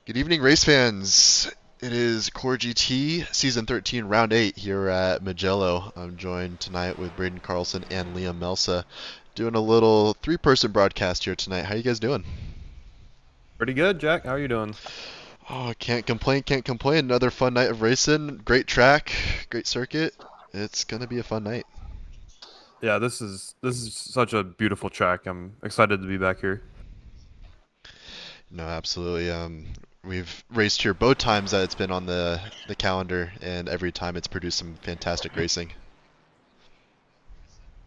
Good evening, race fans. It is Core GT Season 13, Round 8 here at Mugello. I'm joined tonight with Braden Carlson and Liam Melsa, doing a little three-person broadcast here tonight. How you guys doing? Pretty good, Jack. How are you doing? Oh, can't complain, can't complain. Another fun night of racing. Great track, great circuit. It's gonna be a fun night. Yeah, this is such a beautiful track. I'm excited to be back here. No, absolutely. We've raced here both times that it's been on the calendar, and every time it's produced some fantastic racing.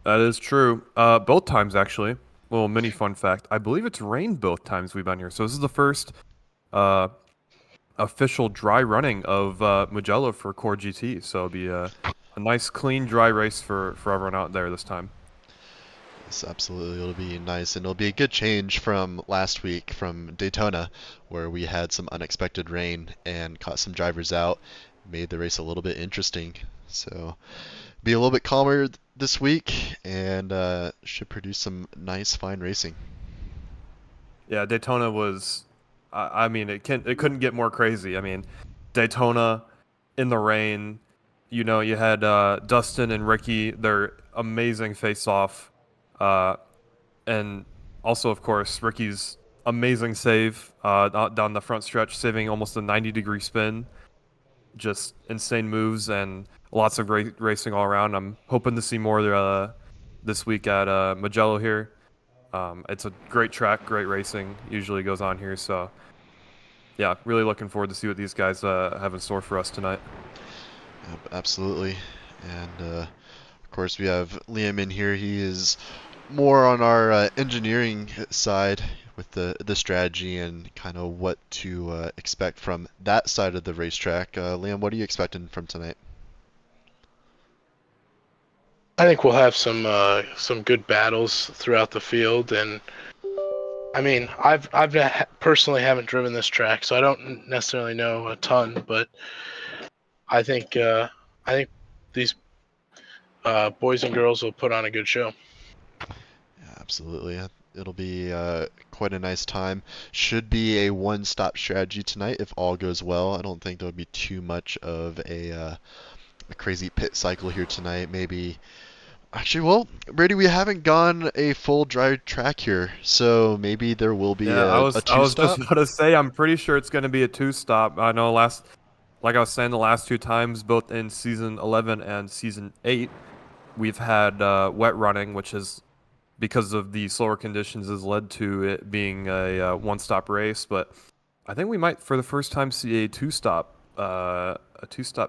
That is true. Both times actually. Little mini fun fact. I believe it's rained both times we've been here. So this is the first uh official dry running of Mugello for Core GT. So it'll be a nice clean dry race for everyone out there this time. Yes, absolutely. It'll be nice, and it'll be a good change from last week from Daytona, where we had some unexpected rain and caught some drivers out, made the race a little bit interesting. So, be a little bit calmer this week, and should produce some nice, fine racing. Yeah, Daytona was I mean it couldn't get more crazy. I mean, Daytona in the rain. You had Dustin and Ricky, their amazing face-off, uh, and also, of course, Ricky's amazing save down the front stretch, saving almost a 90-degree spin. Just insane moves and lots of racing all around. I'm hoping to see more this week at Mugello here. It's a great track, great racing usually goes on here. So, yeah, really looking forward to see what these guys have in store for us tonight. Absolutely. And of course, we have Liam in here. He is more on our engineering side with the strategy and kind of what to expect from that side of the racetrack. Liam, what are you expecting from tonight? I think we'll have some good battles throughout the field, and I mean, personally haven't driven this track, so I don't necessarily know a ton, but I think I think these boys and girls will put on a good show. Yeah, absolutely. It'll be quite a nice time. Should be a one-stop strategy tonight if all goes well. I don't think there'll be too much of a crazy pit cycle here tonight. Maybe. Actually, well, Brady, we haven't gone a full dry track here, so maybe there will be Yeah, a I was just two-stop. about to say I'm pretty sure it's going to be a two-stop. I know like I was saying the last two times, both in season 11 and season 8, we've had wet running, which is because of the slower conditions has led to it being a one-stop race. But I think we might, for the first time, see a two-stop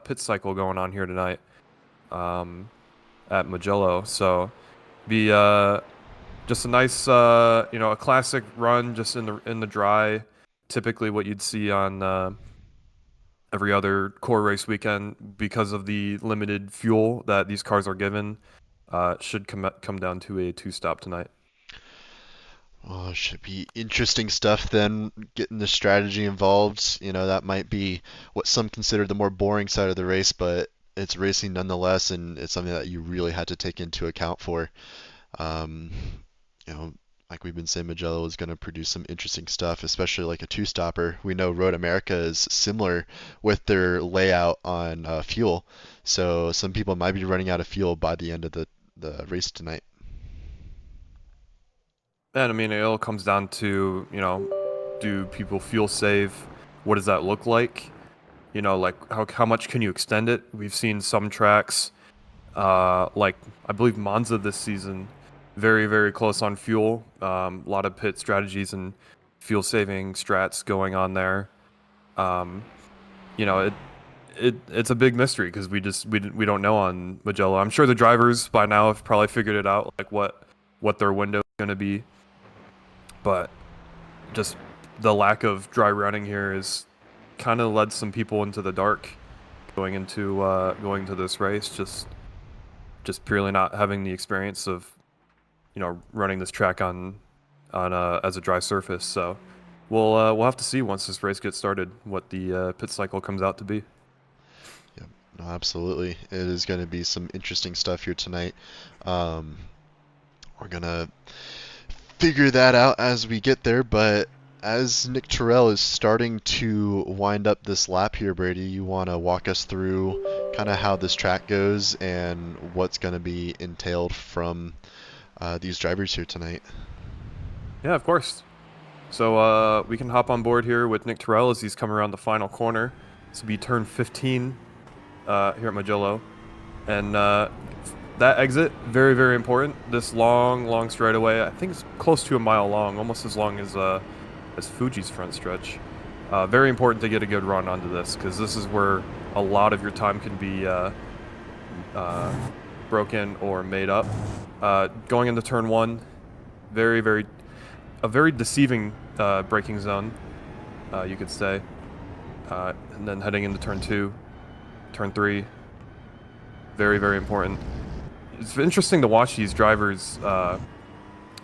pit cycle going on here tonight um, at Mugello. So be just a nice, a classic run just in the dry. Typically, what you'd see on every other core race weekend because of the limited fuel that these cars are given. Should come down to a two-stop tonight. Oh, it should be interesting stuff then, getting the strategy involved. That might be what some consider the more boring side of the race, but it's racing nonetheless, and it's something that you really had to take into account for. Um, you know, like we've been saying, Mugello is going to produce some interesting stuff, especially like a two-stopper. We know Road America is similar with their layout on fuel, so some people might be running out of fuel by the end of the race tonight. And I mean, it all comes down to, do people fuel save? What does that look like? Like how much can you extend it? We've seen some tracks, like I believe Monza this season, very, very close on fuel. A lot of pit strategies and fuel saving strats going on there. Um, you know, it it's a big mystery because we don't know on Mugello. I'm sure the drivers by now have probably figured it out, like what their window is going to be, but just the lack of dry running here is kind of led some people into the dark going to this race. Just purely not having the experience of running this track on as a dry surface. So we'll have to see once this race gets started what the pit cycle comes out to be. Yeah, no, absolutely. It is going to be some interesting stuff here tonight. Um, we're gonna figure that out as we get there, but as Nick Terrell is starting to wind up this lap here, Brady, you want to walk us through kind of how this track goes and what's going to be entailed from these drivers here tonight. Yeah, of course. So we can hop on board here with Nick Terrell as he's coming around the final corner. This will be turn 15 here at Mugello. And that exit, very, very important. This long straightaway, I think it's close to a mile long, almost as long as Fuji's front stretch. Very important to get a good run onto this, because this is where a lot of your time can be broken or made up. Going into turn 1, a very deceiving braking zone, you could say. And then heading into turn 2, turn 3, very, very important. It's interesting to watch these drivers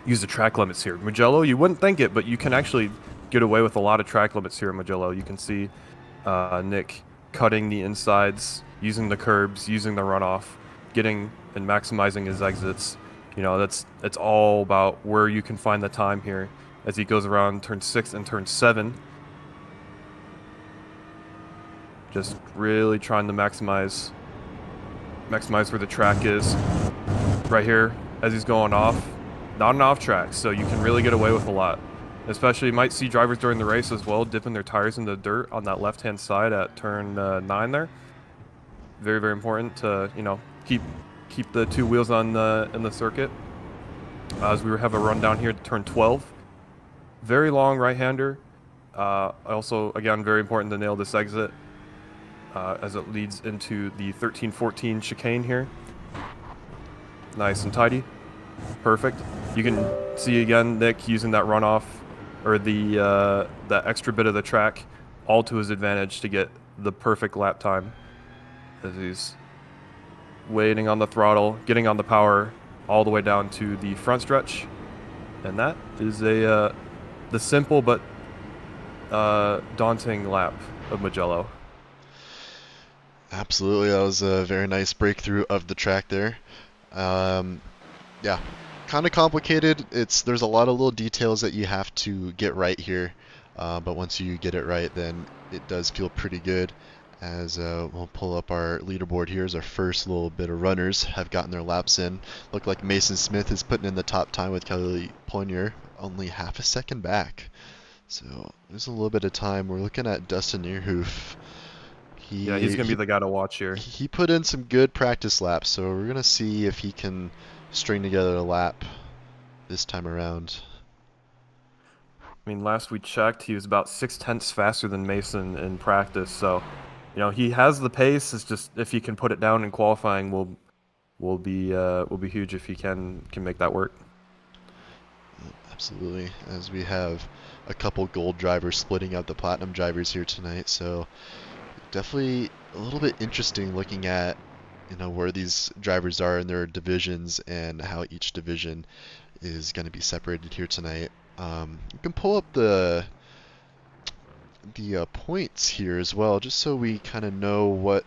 use the track limits here. Mugello, you wouldn't think it, but you can actually get away with a lot of track limits here in Mugello. You can see Nick cutting the insides, using the curbs, using the runoff, getting and maximizing his exits. You know, it's all about where you can find the time here as he goes around turn 6 and turn 7. Just really trying to maximize where the track is. Right here, as he's going off, not an off track, so you can really get away with a lot. Especially, you might see drivers during the race as well dipping their tires in the dirt on that left-hand side at turn 9 there. Very, very important to, you know, keep the two wheels on in the circuit. As we have a run down here to turn 12. Very long right-hander. Also, again, very important to nail this exit as it leads into the 13-14 chicane here. Nice and tidy. Perfect. You can see again Nick using that runoff or that extra bit of the track all to his advantage to get the perfect lap time as he's waiting on the throttle, getting on the power all the way down to the front stretch. And that is the simple but daunting lap of Mugello. Absolutely, that was a very nice breakthrough of the track there. Yeah, kind of complicated. There's a lot of little details that you have to get right here, but once you get it right, then it does feel pretty good. As we'll pull up our leaderboard here as our first little bit of runners have gotten their laps in. Look like Mason Smith is putting in the top time with Kelly Ponier, only half a second back. So there's a little bit of time. We're looking at Dustin Earhoof. He's going to be the guy to watch here. He put in some good practice laps, so we're going to see if he can string together a lap this time around. I mean, last we checked, he was about 0.6 faster than Mason in practice, so you know he has the pace. It's just if he can put it down in qualifying, will be huge if he can make that work. Absolutely, as we have a couple gold drivers splitting out the platinum drivers here tonight, so definitely a little bit interesting looking at, you know, where these drivers are in their divisions and how each division is going to be separated here tonight. You can pull up the points here as well, just so we kind of know what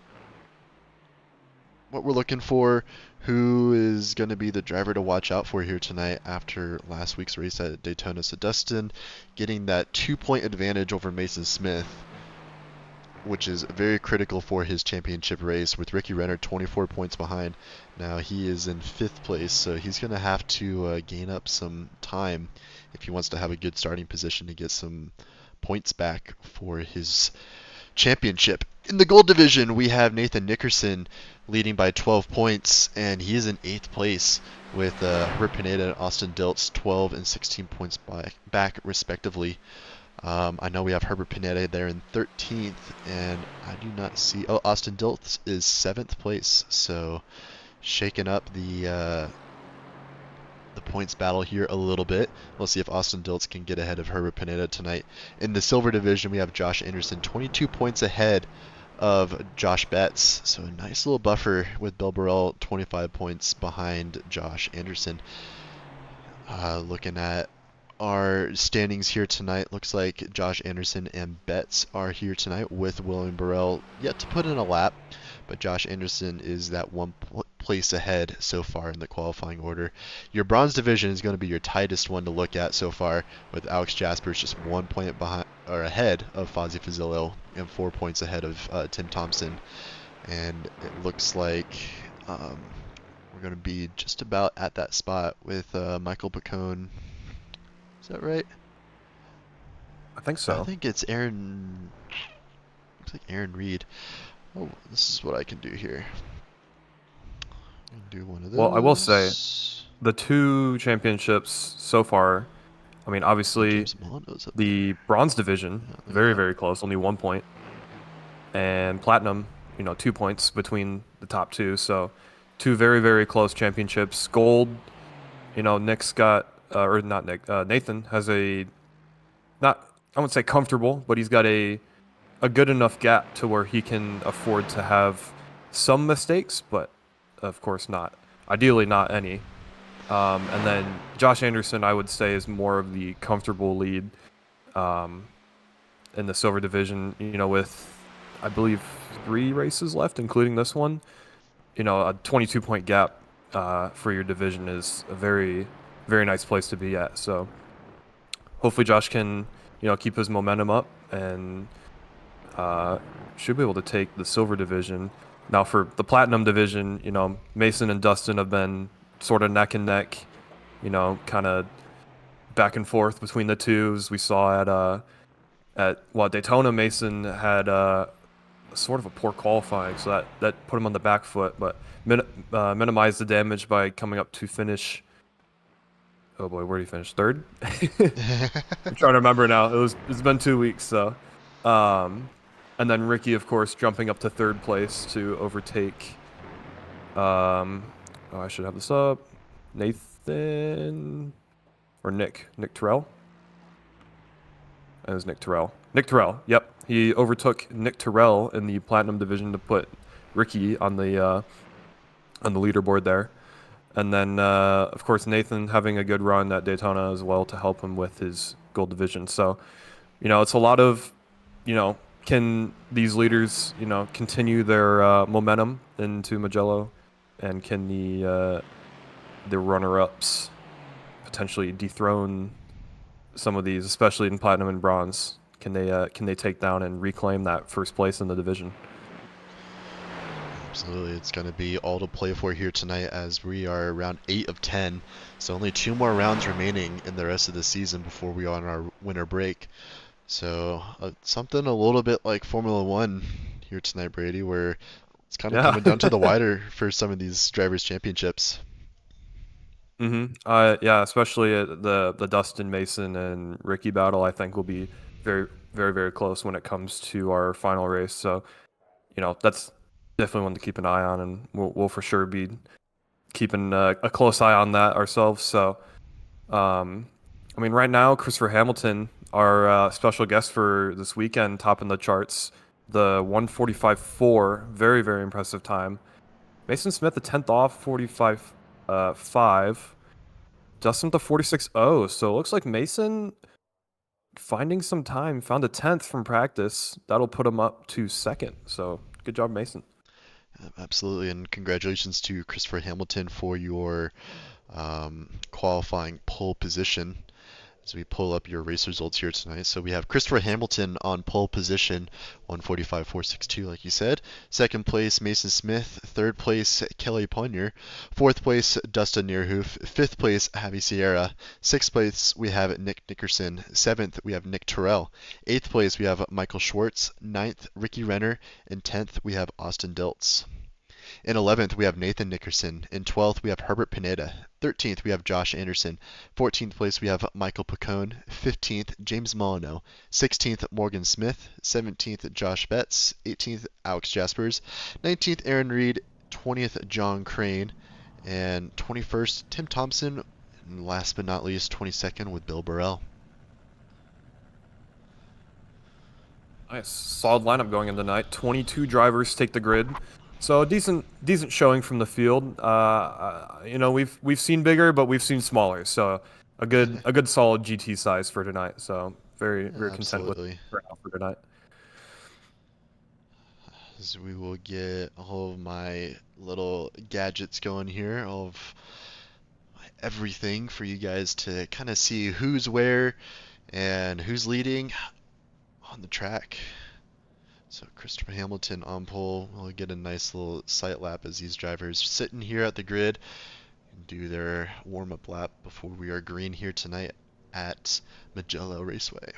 we're looking for, who is going to be the driver to watch out for here tonight after last week's race at Daytona. So Dustin getting that 2-point advantage over Mason Smith, which is very critical for his championship race, with Ricky Renner 24 points behind. Now he is in 5th place, so he's going to have to gain up some time if he wants to have a good starting position to get some points back for his championship. In the gold division, we have Nathan Nickerson leading by 12 points, and he is in 8th place with Herbert Pineda and Austin Diltz 12 and 16 points back respectively. I know we have Herbert Pineda there in 13th, and I do not see... Oh, Austin Diltz is 7th place, so shaking up the points battle here a little bit. We'll see if Austin Diltz can get ahead of Herbert Pineda tonight. In the silver division, we have Josh Anderson 22 points ahead of Josh Betts, so a nice little buffer with Bill Burrell 25 points behind Josh Anderson. Looking at our standings here tonight, looks like Josh Anderson and Betts are here tonight with William Burrell yet to put in a lap, but Josh Anderson is that one place ahead so far in the qualifying order. Your bronze division is going to be your tightest one to look at so far, with Alex Jaspers just 1 point behind or ahead of Fozzie Fazzillo and 4 points ahead of Tim Thompson. And it looks like we're going to be just about at that spot with Michael Pacone. Is that right? I think so. I think it's Aaron. Looks like Aaron Reed. Oh, this is what I can do here. I can do one of those. Well, I will say, the 2 championships so far, I mean, obviously, the bronze division, very, very close, only 1 point. And platinum, 2 points between the top 2. So 2 very, very close championships. Gold, Nick's got, or not Nick, Nathan has I wouldn't say comfortable, but he's got a good enough gap to where he can afford to have some mistakes, but of course not. Ideally, not any. And then Josh Anderson, I would say, is more of the comfortable lead in the silver division, with, I believe, 3 races left, including this one. A 22-point gap for your division is a very, very nice place to be at. So hopefully Josh can, keep his momentum up and should be able to take the silver division. Now for the platinum division, Mason and Dustin have been sort of neck and neck, kind of back and forth between the two. As we saw at Daytona, Mason had sort of a poor qualifying, so that put him on the back foot, but minimized the damage by coming up to finish. Oh boy, where did he finish? 3rd? I'm trying to remember now. It's been 2 weeks, so. And then Ricky, of course, jumping up to 3rd place to overtake. I should have this up. Nathan or Nick Terrell. It was Nick Terrell. Nick Terrell. Yep, he overtook Nick Terrell in the platinum division to put Ricky on the leaderboard there. And then, of course, Nathan having a good run at Daytona as well to help him with his gold division. So, it's a lot of, can these leaders, continue their momentum into Mugello, and can the runner-ups potentially dethrone some of these, especially in platinum and bronze? Can they take down and reclaim that 1st place in the division? Absolutely, it's going to be all to play for here tonight as we are around 8 of 10. So only 2 more rounds remaining in the rest of the season before we are on our winter break. So something a little bit like Formula One here tonight, Brady, where it's kind of coming down to the wire for some of these drivers' championships. Yeah, especially the Dustin Mason and Ricky battle, I think will be very, very, very close when it comes to our final race. So, that's definitely one to keep an eye on, and we'll for sure be keeping a close eye on that ourselves. So, right now, Christopher Hamilton, our special guest for this weekend, topping the charts, the 1:45.4, very, very impressive time. Mason Smith, the 10th off, 45.5. Dustin with the 46.0. So it looks like Mason finding some time, found a 10th from practice. That'll put him up to 2nd. So good job, Mason. Absolutely, and congratulations to Christopher Hamilton for your qualifying pole position. As we pull up your race results here tonight. So we have Christopher Hamilton on pole position, 1:45.462, like you said. 2nd place, Mason Smith. 3rd place, Kelly Ponyer. 4th place, Dustin Neerhoof. 5th place, Javi Sierra. 6th place, we have Nick Nickerson. 7th, we have Nick Terrell. 8th place, we have Michael Schwartz. 9th, Ricky Renner. And 10th, we have Austin Diltz. In 11th, we have Nathan Nickerson. In 12th, we have Herbert Pineda. 13th, we have Josh Anderson. 14th place, we have Michael Pacone. 15th, James Molyneux. 16th, Morgan Smith. 17th, Josh Betts. 18th, Alex Jaspers. 19th, Aaron Reed. 20th, John Crane. And 21st, Tim Thompson. And last but not least, 22nd with Bill Burrell. Nice. Solid lineup going in tonight. 22 drivers take the grid. So decent showing from the field. We've seen bigger, but we've seen smaller. So a good solid GT size for tonight. So very content with for tonight. as we will get all of my little gadgets going here, all of everything for you guys to kind of see who's where and who's leading on the track. So Christopher Hamilton on pole. We'll get a nice little sight lap as these drivers sitting here at the grid and do their warm-up lap before we are green here tonight at Mugello Raceway.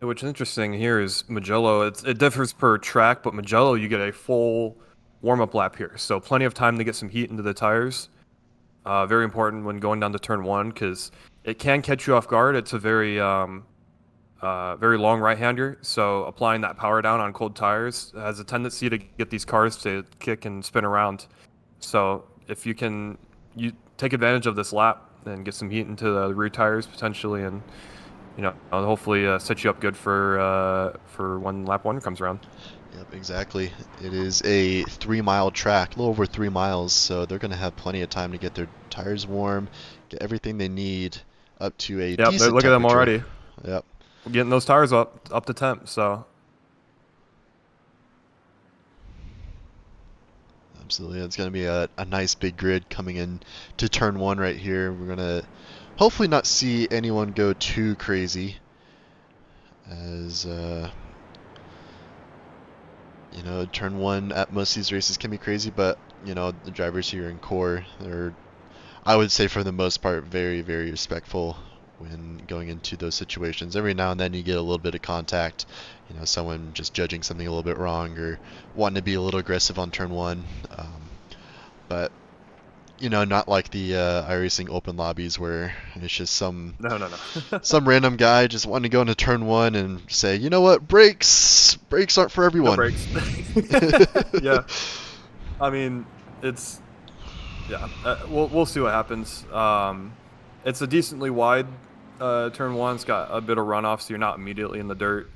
Which is interesting here is Mugello. It differs per track, but Mugello you get a full warm-up lap here, so plenty of time to get some heat into the tires. Very important when going down to turn 1 because it can catch you off guard. It's a very very long right-hander, so applying that power down on cold tires has a tendency to get these cars to kick and spin around. So if you take advantage of this lap and get some heat into the rear tires potentially, and hopefully set you up good for when lap 1 comes around. Yep, exactly. It is a 3-mile track, a little over 3 miles, so they're going to have plenty of time to get their tires warm, get everything they need up to a decent look at them already. Yep. We're getting those tires up to temp, so. Absolutely, it's going to be a nice big grid coming in to turn 1 right here. We're going to hopefully not see anyone go too crazy, as turn 1 at most of these races can be crazy, but the drivers here in core, they're, I would say for the most part, very, very respectful when going into those situations. Every now and then you get a little bit of contact, someone just judging something a little bit wrong or wanting to be a little aggressive on turn 1, but not like the iRacing open lobbies where it's just some No. some random guy just wanting to go into turn 1 and say, you know what, brakes aren't for everyone. No brakes. Yeah, I mean we'll see what happens. It's a decently wide turn 1. It's got a bit of runoff, so you're not immediately in the dirt.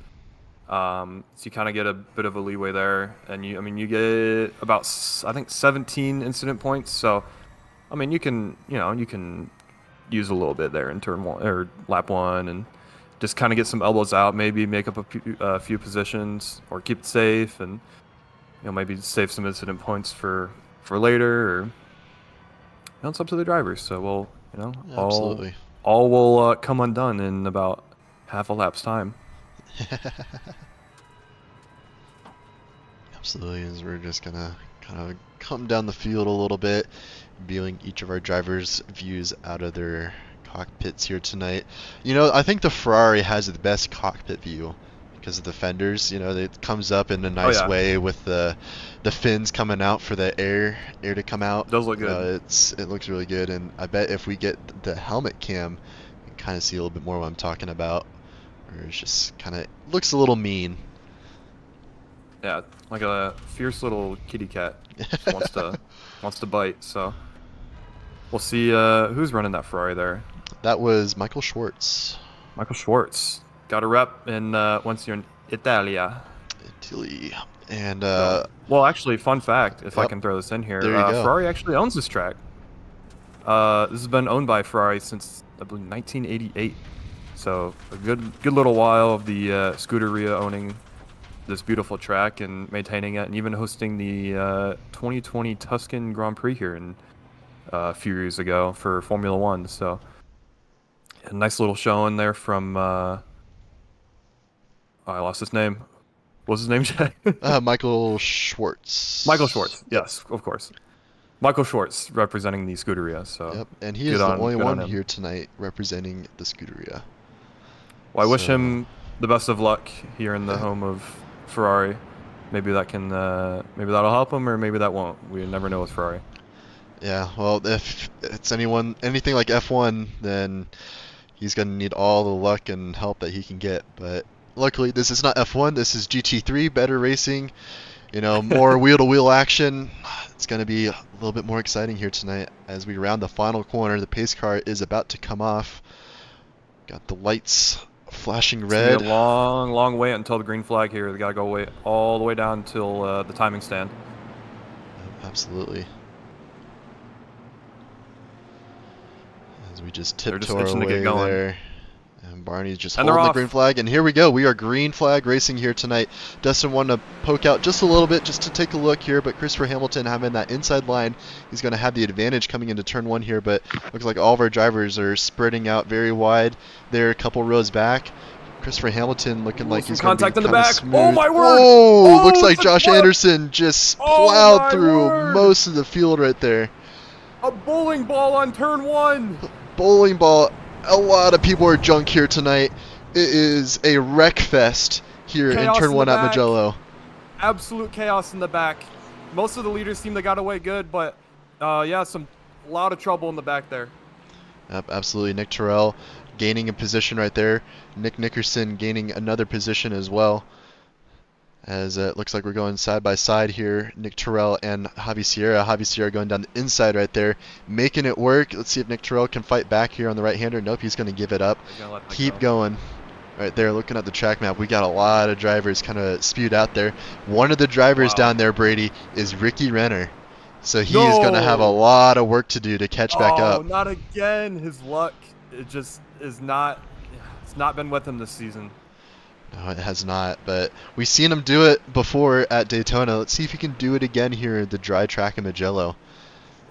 So you kind of get a bit of a leeway there, and you get about I think 17 incident points. So you can use a little bit there in turn 1 or lap 1 and just kind of get some elbows out, maybe make up a few positions or keep it safe, and maybe save some incident points for later, or it's up to the drivers. So we'll Absolutely. all will come undone in about half a lap's time. Absolutely, as we're just gonna kind of come down the field a little bit, viewing each of our drivers' views out of their cockpits here tonight. I think the Ferrari has the best cockpit view because of the fenders. It comes up in a nice way with the fins coming out for the air to come out. It does look good. It looks really good, and I bet if we get the helmet cam, you can kind of see a little bit more what I'm talking about. Where it's just kind of looks a little mean. Yeah, like a fierce little kitty cat just wants to bite. So we'll see who's running that Ferrari there. That was Michael Schwartz. Michael Schwartz got a rep in once you're in Italia. Italy. And well, actually, fun fact, if I can throw this in here, there you go. Ferrari actually owns this track. This has been owned by Ferrari since I believe 1988. So a good little while of the Scuderia owning this beautiful track and maintaining it, and even hosting the 2020 Tuscan Grand Prix here a few years ago for Formula One. So a nice little showing there from I lost his name. What's his name, Jay? Michael Schwartz. Michael Schwartz, yes, of course. Michael Schwartz representing the Scuderia. So yep, and he is the only one here tonight representing the Scuderia. Well, I wish him the best of luck here in the home of Ferrari. Maybe that'll help him, or maybe that won't. We never know with Ferrari. Yeah, well, if it's anything like F1, then he's gonna need all the luck and help that he can get. But luckily, this is not F1. This is GT3, better racing. More wheel-to-wheel action. It's gonna be a little bit more exciting here tonight as we round the final corner. The pace car is about to come off. Got the lights flashing red. It's gonna be a long wait until the green flag here. They gotta go all the way down until the timing stand. Absolutely. As we just tiptoe our itching to way get going. there, and Barney's just And they're holding the off. green flag, and here we go. We are green flag racing here tonight. Dustin wanted to poke out just a little bit just to take a look here, but Christopher Hamilton having that inside line, he's going to have the advantage coming into turn 1 here, but looks like all of our drivers are spreading out very wide. They're a couple rows back. Christopher Hamilton looking like he's going to be contact in the kind of back. smooth. Oh my word! Whoa! Oh, Looks like it's a Josh flip! Anderson just Oh plowed my through word! most of the field right there. A bowling ball on turn 1. Bowling ball. A lot of people are junk here tonight. It is a wreck fest here in Chaos turn in 1 the at back. Mugello. Absolute chaos in the back. Most of the leaders seem they got away good, but yeah, a lot of trouble in the back there. Yep, absolutely. Nick Terrell gaining a position right there. Nick Nickerson gaining another position as well. As it looks like we're going side by side here. Nick Terrell and Javi Sierra. Javi Sierra going down the inside right there, making it work. Let's see if Nick Terrell can fight back here on the right-hander. Nope, he's going to give it up. Keep going. Right there, looking at the track map, we got a lot of drivers kind of spewed out there. One of the drivers down there, Brady, is Ricky Renner. So he is going to have a lot of work to do to catch back up. Oh, not again. His luck, it just is not, it's not been with him this season. No, it has not, but we've seen him do it before at Daytona. Let's see if he can do it again here at the dry track in Mugello.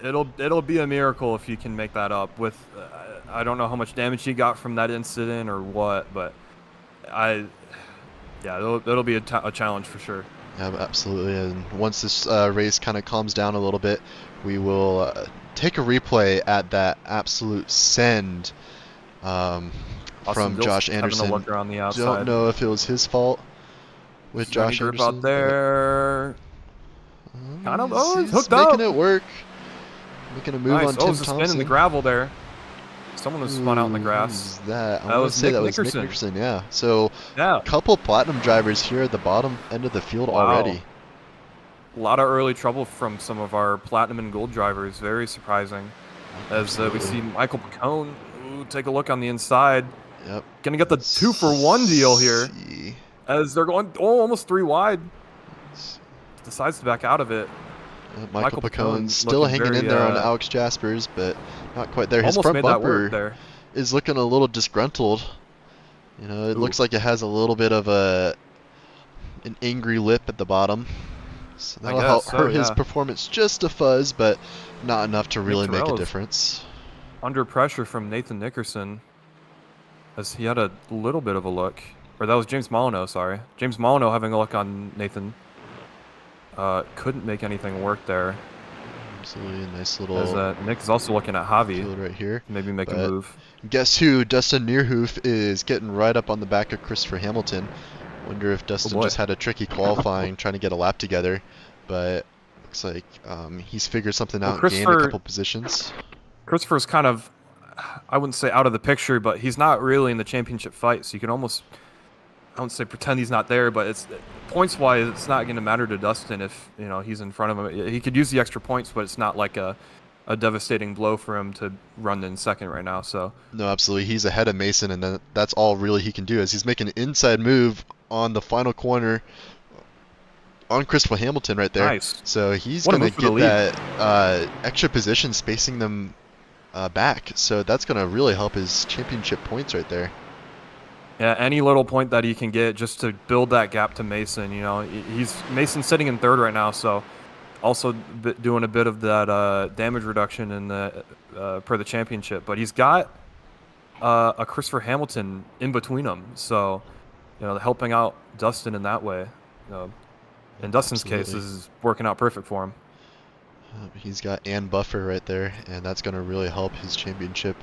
It'll be a miracle if he can make that up. With I don't know how much damage he got from that incident or what, but it'll be a challenge for sure. Yeah, absolutely. And once this race kind of calms down a little bit, we will take a replay at that absolute send from Josh Anderson. Having a look around the outside. Don't know if it was his fault with Josh Anderson. Out there. Kind of. Oh, he's hooked making up. it work. Making a move on Tim Thompson. Thompson. A spin in the gravel there. Someone was spun out in the grass. Who's that? That was Nick Nickerson. Nick Nickerson, yeah. So, yeah, a couple platinum drivers here at the bottom end of the field already. A lot of early trouble from some of our platinum and gold drivers. Very surprising. As we see Michael Picone. Take a look on the inside. Yep. Gonna get the 2-for-1 deal here. As they're going almost 3 wide. Decides to back out of it. Michael Picone still hanging in there on Alex Jaspers, but not quite there. His front bumper is looking a little disgruntled. You know, it looks like it has a little bit of an angry lip at the bottom. So that'll help hurt his performance just a fuzz, but not enough to really make a difference. Under pressure from Nathan Nickerson, as he had a little bit of a look. Or that was James Molyneux, sorry. James Molyneux having a look on Nathan. Couldn't make anything work there. Absolutely, a nice little... As Nick is also looking at Javi. Right here. Maybe make a move. Guess who? Dustin Neerhoof is getting right up on the back of Christopher Hamilton. Wonder if Dustin just had a tricky qualifying trying to get a lap together. But looks like he's figured something out and gained a couple positions. Christopher's kind of, I wouldn't say out of the picture, but he's not really in the championship fight. So you can almost, I wouldn't say pretend he's not there, but it's points-wise, it's not going to matter to Dustin if he's in front of him. He could use the extra points, but it's not like a devastating blow for him to run in second right now. So no, absolutely, he's ahead of Mason, and that's all really he can do. As he's making an inside move on the final corner on Christopher Hamilton right there. Nice. So he's going to get that extra position, spacing them back. So that's going to really help his championship points right there. Yeah, any little point that he can get just to build that gap to Mason. Mason's sitting in third right now, so also doing a bit of that damage reduction in the per the championship. But he's got a Christopher Hamilton in between them, so helping out Dustin in that way. In Dustin's case, this is working out perfect for him. He's got Ann Buffer right there, and that's going to really help his championship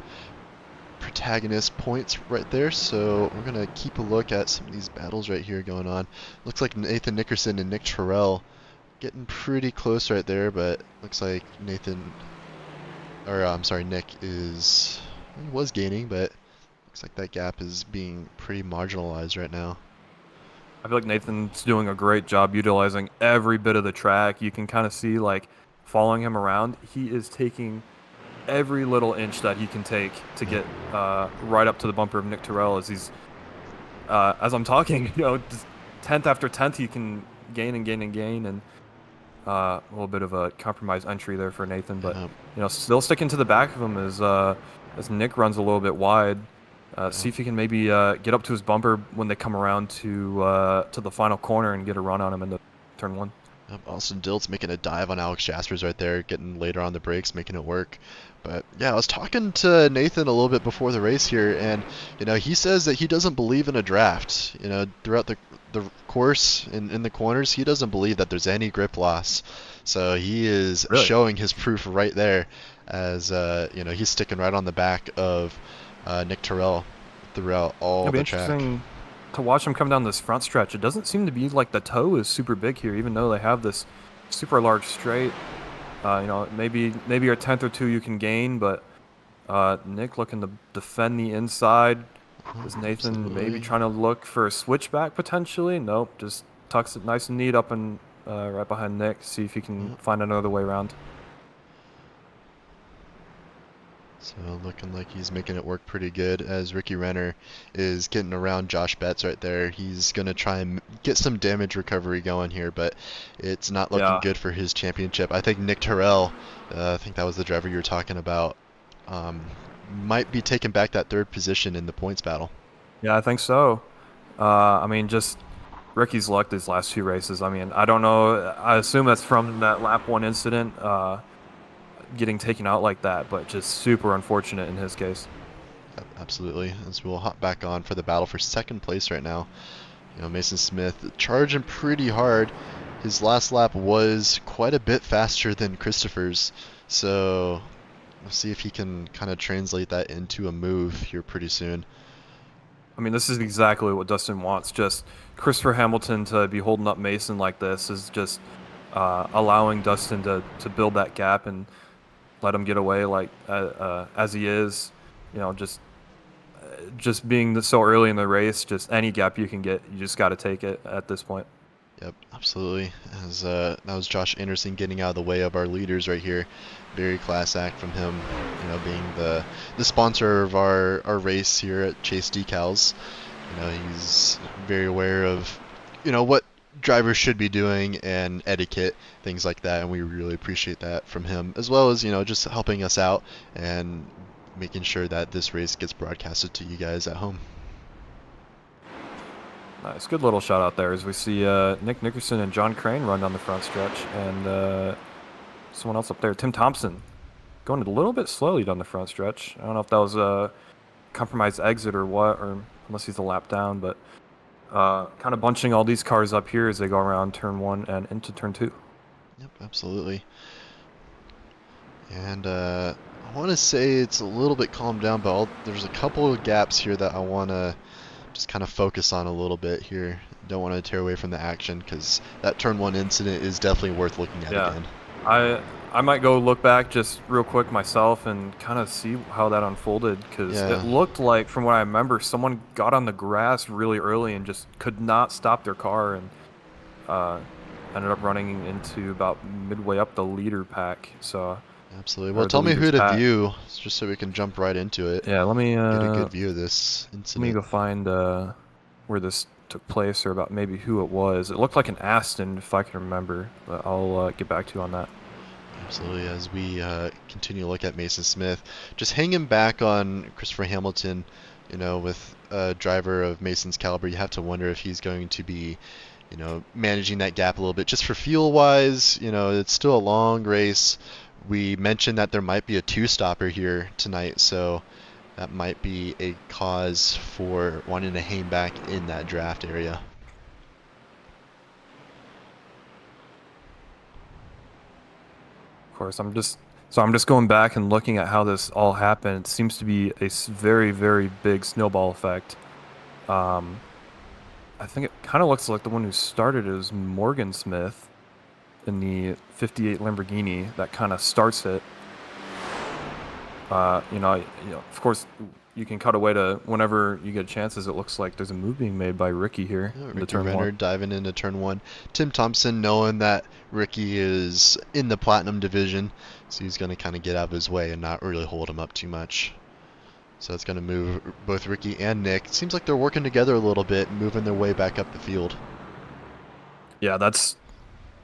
protagonist points right there. So we're going to keep a look at some of these battles right here going on. Looks like Nathan Nickerson and Nick Terrell getting pretty close right there, but looks like Nick was gaining, but looks like that gap is being pretty marginalized right now. I feel like Nathan's doing a great job utilizing every bit of the track. You can kind of see, like, following him around, he is taking every little inch that he can take to get right up to the bumper of Nick Terrell. As he's, as I'm talking, just 10th after 10th, he can gain and gain and gain, and a little bit of a compromise entry there for Nathan. But still sticking to the back of him as Nick runs a little bit wide. See if he can maybe get up to his bumper when they come around to the final corner and get a run on him into turn 1. Austin Dilt's making a dive on Alex Jaspers right there, getting later on the brakes, making it work. But yeah, I was talking to Nathan a little bit before the race here, and he says that he doesn't believe in a draft. Throughout the course in the corners, he doesn't believe that there's any grip loss. So he is Really? showing his proof right there, as he's sticking right on the back of Nick Terrell throughout all It'll be the track. interesting to watch him come down this front stretch. It doesn't seem to be like the toe is super big here, even though they have this super large straight. Maybe a tenth or two you can gain, but Nick looking to defend the inside. Is Nathan Absolutely. maybe trying to look for a switchback potentially? Nope, just tucks it nice and neat up and right behind Nick. See if he can find another way around. So looking like he's making it work pretty good as Ricky Renner is getting around Josh Betts right there. He's going to try and get some damage recovery going here, but it's not looking good for his championship. I think Nick Terrell, I think that was the driver you were talking about, might be taking back that third position in the points battle. Yeah, I think so. Just Ricky's luck these last 2 races. I don't know. I assume that's from that lap 1 incident. Getting taken out like that, but just super unfortunate in his case. Absolutely. As we'll hop back on for the battle for second place right now. Mason Smith charging pretty hard. His last lap was quite a bit faster than Christopher's, so we'll see if he can kind of translate that into a move here pretty soon. This is exactly what Dustin wants. Just Christopher Hamilton to be holding up Mason like this is just allowing Dustin to build that gap and let him get away like as he is. Just being so early in the race, just any gap you can get, you just got to take it at this point. Yep, absolutely. As that was Josh Anderson getting out of the way of our leaders right here. Very class act from him, being the sponsor of our race here at Chase Decals. He's very aware of what drivers should be doing and etiquette, things like that, and we really appreciate that from him, as well as just helping us out and making sure that this race gets broadcasted to you guys at home. Nice, good little shout out there as we see Nick Nickerson and John Crane run down the front stretch, and someone else up there, Tim Thompson, going a little bit slowly down the front stretch. I don't know if that was a compromised exit or what, or unless he's a lap down, but kind of bunching all these cars up here as they go around turn 1 and into turn 2. Yep, absolutely. And I want to say it's a little bit calmed down, but there's a couple of gaps here that I want to just kind of focus on a little bit here. Don't want to tear away from the action because that turn 1 incident is definitely worth looking at again. I might go look back just real quick myself and kind of see how that unfolded, because it looked like, from what I remember, someone got on the grass really early and just could not stop their car and ended up running into about midway up the leader pack. So absolutely. Well, tell me who to view, just so we can jump right into it. Yeah, let me get a good view of this incident. Let me go find where this took place, or about maybe who it was. It looked like an Astin, if I can remember, but I'll get back to you on that. Absolutely. As we continue to look at Mason Smith, just hanging back on Christopher Hamilton, with a driver of Mason's caliber, you have to wonder if he's going to be, managing that gap a little bit. Just for fuel-wise, it's still a long race. We mentioned that there might be a 2-stopper here tonight, so that might be a cause for wanting to hang back in that draft area. Of course, I'm just going back and looking at how this all happened. It seems to be a very, very big snowball effect. I think it kind of looks like the one who started is Morgan Smith in the 58 Lamborghini that kind of starts it. Of course, you can cut away to whenever you get chances. It looks like there's a move being made by Ricky here. Ricky Renner diving into turn 1. Tim Thompson knowing that Ricky is in the Platinum division, so he's going to kind of get out of his way and not really hold him up too much. So it's going to move both Ricky and Nick. It seems like they're working together a little bit, moving their way back up the field. Yeah, that's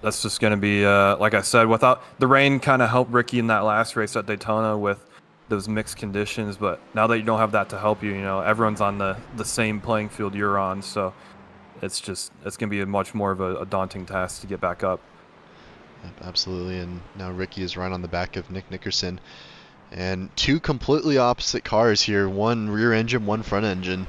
just going to be, like I said, without the rain kind of helped Ricky in that last race at Daytona with those mixed conditions. But now that you don't have that to help you, everyone's on the same playing field you're on. So it's gonna be much more of a daunting task to get back up. Yep, absolutely. And now Ricky is right on the back of Nick Nickerson. And two completely opposite cars here, one rear engine, one front engine,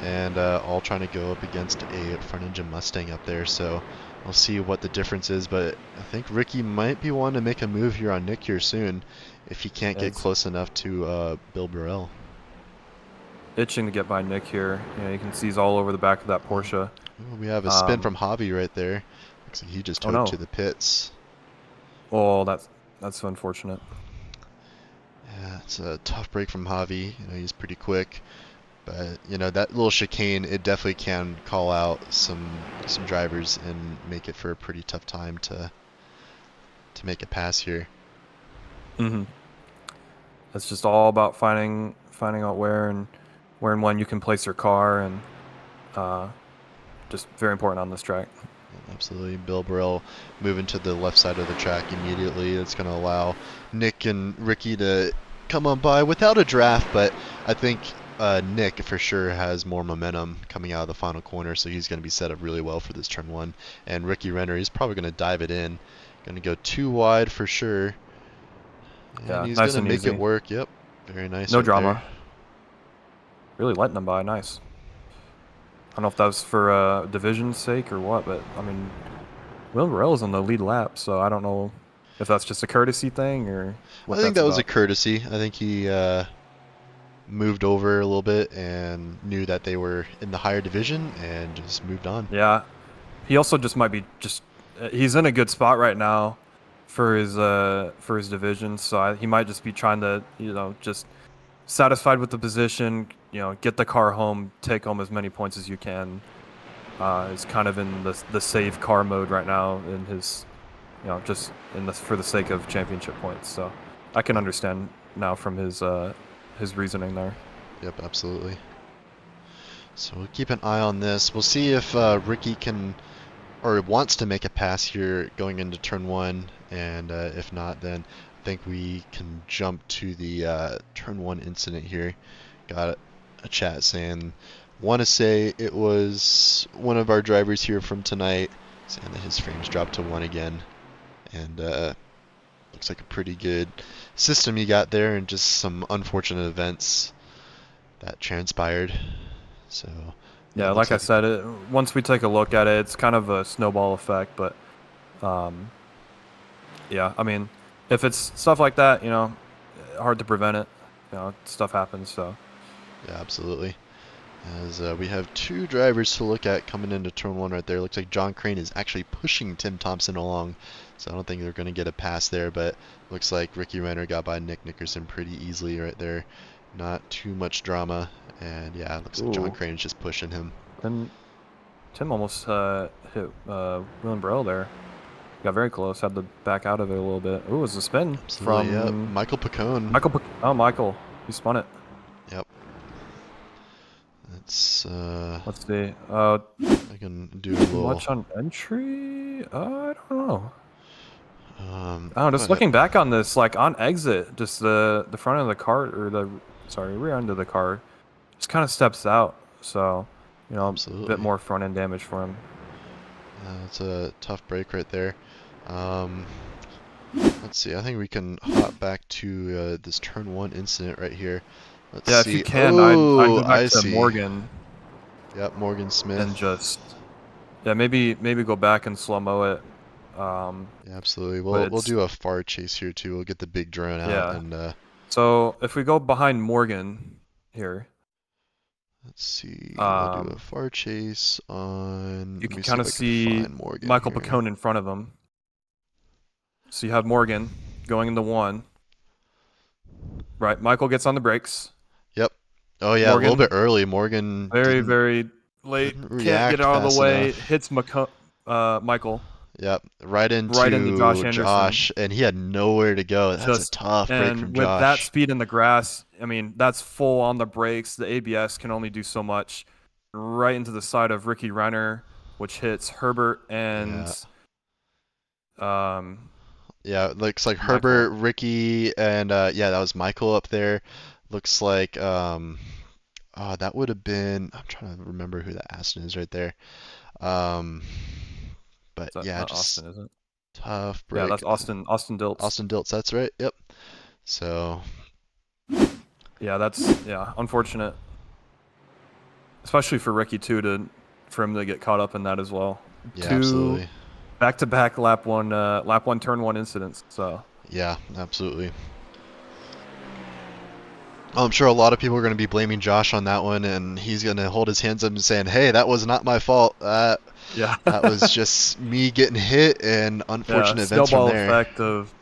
and all trying to go up against a front engine Mustang up there. So we'll see what the difference is, but I think Ricky might be wanting to make a move here on Nick here soon if he can't get close enough to Bill Burrell. Itching to get by Nick here. You can see he's all over the back of that Porsche. Ooh, we have a spin from Javi right there. Looks like he just towed to the pits. Oh, that's unfortunate. Yeah, it's a tough break from Javi. He's pretty quick, but that little chicane, it definitely can call out some drivers and make it for a pretty tough time to make a pass here. It's just all about finding out where and when you can place your car, and just very important on this track. Absolutely. Bill Burrell moving to the left side of the track immediately. It's going to allow Nick and Ricky to come on by without a draft, but I think Nick for sure has more momentum coming out of the final corner, so he's going to be set up really well for this turn one. And Ricky Renner, he's probably going to dive it in. Going to go too wide for sure. And yeah, he's nice going to make easy. it work. Yep. Very nice. No right drama. there. Really letting them by. Nice. I don't know if that was for division's sake or what, but I mean, Will Burrell's on the lead lap, so I don't know if that's just a courtesy thing or what. I think that was a courtesy. I think he moved over a little bit and knew that they were in the higher division and just moved on. Yeah, he also just might be he's in a good spot right now for his division, so he might just be trying to just satisfied with the position, get the car home, take home as many points as you can. Is kind of in the save car mode right now in his, just for the sake of championship points. So I can understand now from his reasoning there. Yep, absolutely. So we'll keep an eye on this. We'll see if Ricky can or wants to make a pass here going into turn one, and if not, then I think we can jump to the turn one incident here. Got a chat saying, want to say it was one of our drivers here from tonight, saying that his frames dropped to 1 again, and looks like a pretty good system you got there, and just some unfortunate events that transpired. So yeah, like I said, once we take a look at it, it's kind of a snowball effect, but yeah, I mean, if it's stuff like that, hard to prevent it. Stuff happens, so. Yeah, absolutely. As we have two drivers to look at coming into turn one right there. Looks like John Crane is actually pushing Tim Thompson along, so I don't think they're going to get a pass there, but looks like Ricky Renner got by Nick Nickerson pretty easily right there. Not too much drama, and yeah, looks like John Crane is just pushing him. And Tim almost hit William Burrell there. Got very close, had to back out of it a little bit. Ooh, it was a spin from Michael Pacone. Michael. He spun it. Yep. Let's see. I can do a little. Watch on entry? I don't know. I don't know, just looking back on this, like on exit, just the front of the car, or rear end of the car, just kind of steps out. So, Absolutely. A bit more front end damage for him. That's a tough break right there. Let's see. I think we can hop back to this turn one incident right here. Let's see. If you can, I'd go back to Morgan. Yep, Morgan Smith. And just, maybe go back and slow-mo it. Yeah, absolutely. We'll do a far chase here too. We'll get the big drone out. Yeah. And so if we go behind Morgan here. Let's see. We'll do a far chase on. You can kind of see Michael Pacone in front of him. So you have Morgan going into one. Right, Michael gets on the brakes. Yep. Oh yeah, Morgan, a little bit early. Morgan. Very late. Can't get out of the way. Enough. Hits Michael. Yep, right into Josh, and he had nowhere to go. That's a tough break from Josh. And with that speed in the grass, I mean, that's full on the brakes. The ABS can only do so much. Right into the side of Ricky Renner, which hits Herbert and Yeah, it looks like Michael. Herbert, Ricky, and yeah, that was Michael up there. Looks like that would have been. I'm trying to remember who that Aston is right there. Um, but Is that yeah, not just Austin, is it? tough Yeah, break. that's Austin. Austin Dilts. Austin Diltz, that's right. Yep. So Yeah, that's unfortunate, especially for Ricky too, to for him to get caught up in that as well. yeah, Two absolutely. back-to-back lap one, turn one incidents. So Yeah, absolutely. I'm sure a lot of people are going to be blaming Josh on that one, and he's going to hold his hands up and saying, "Hey, that was not my fault. yeah, That was just me getting hit and yeah, unfortunate events from snowball there." effect of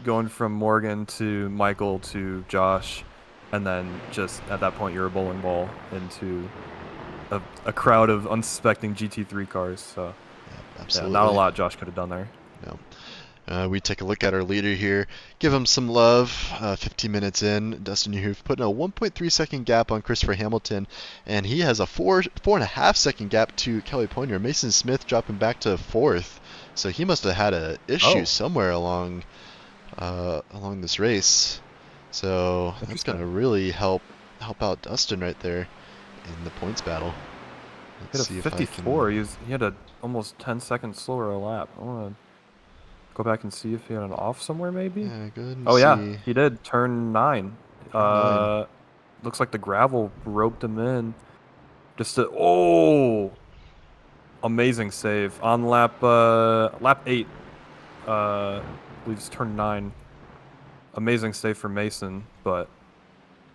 going from Morgan to Michael to Josh, and then just at that point you're a bowling ball into a crowd of unsuspecting GT3 cars. So Yep, yeah, not a absolutely. lot Josh could have done there. No. We take a look at our leader here, give him some love. 15 minutes in, Dustin You've put in a 1.3-second gap on Christopher Hamilton, and he has a 4.5-second gap to Kelly Poyner. Mason Smith dropping back to fourth, so he must have had a issue Oh, somewhere along this race. So that's interesting. gonna really help out Dustin right there in the points battle. He Let's had a see if I can. 54. He had a almost 10 seconds slower lap. I want to go back and see if he had an off somewhere, maybe. Yeah, go ahead and Oh yeah, see. he did. Turn 9. Turn 9. Looks like the gravel roped him in. Oh, amazing save on lap 8. I believe it's turn 9. Amazing save for Mason, but